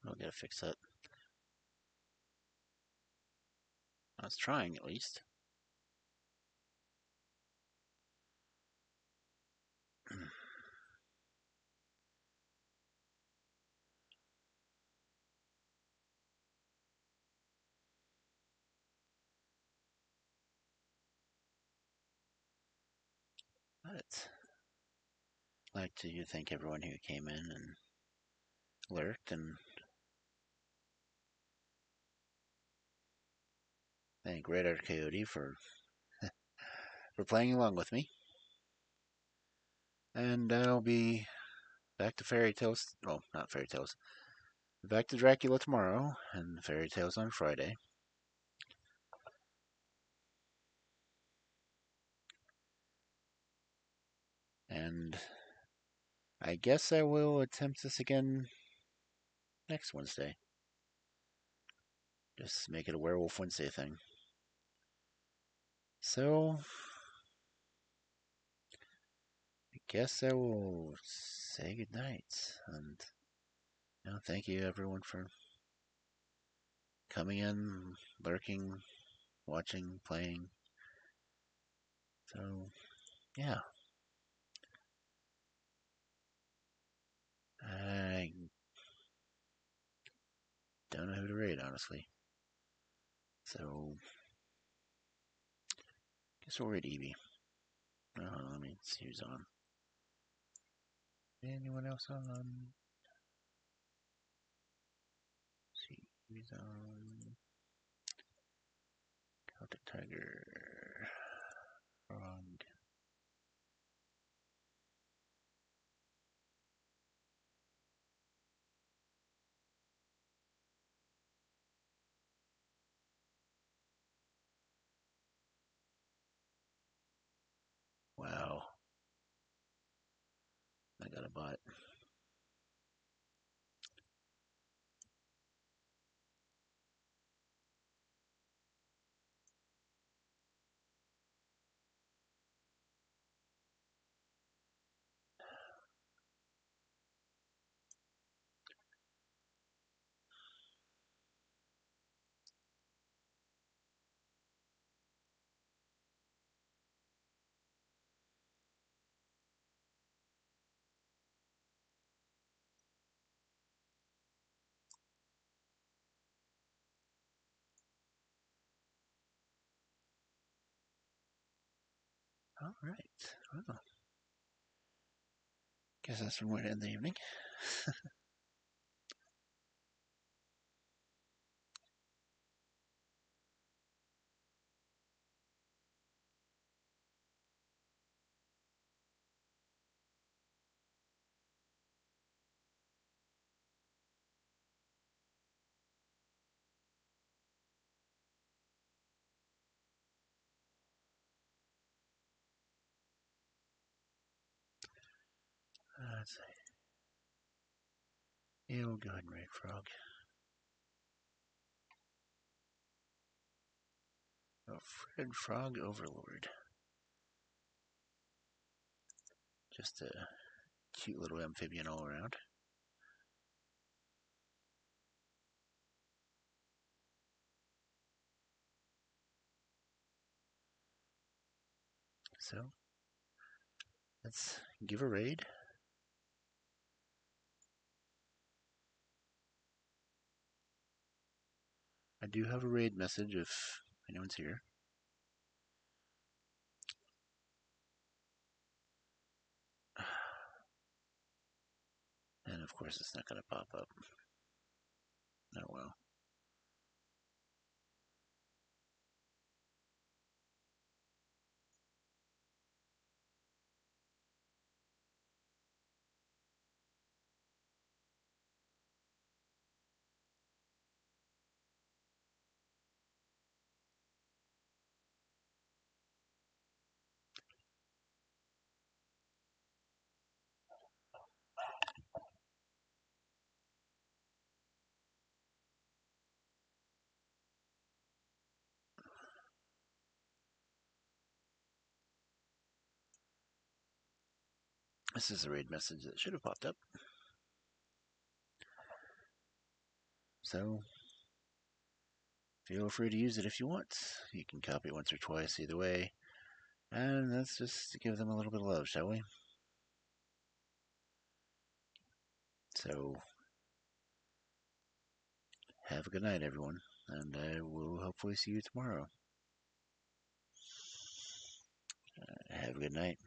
I'll gotta fix that. I was trying, at least. But I'd like to thank everyone who came in and lurked, and thank RadarCoyote for playing along with me. And I'll be back to fairy tales. Well, not fairy tales. Back to Dracula tomorrow, and fairy tales on Friday. And I guess I will attempt this again next Wednesday. Just make it a Werewolf Wednesday thing. So, I guess I will say goodnight. And thank you everyone for coming in, lurking, watching, playing. So, yeah. I don't know who to rate, honestly. So, guess we'll rate Evie. Let me see who's on. Anyone else on? Let's see who's on. Celtic Tiger. Frog. Wow. I got a bot. All right. Well, guess that's from where to end the evening. Let's see. Yeah, we'll go ahead and rate Frog. Oh, Fred Frog Overlord. Just a cute little amphibian all around. So, let's give a raid. I do have a raid message if anyone's here. And of course, it's not going to pop up. Oh well. This is a raid message that should have popped up. So, feel free to use it if you want. You can copy it once or twice, either way. And let's just give them a little bit of love, shall we? So, have a good night, everyone. And I will hopefully see you tomorrow. Have a good night.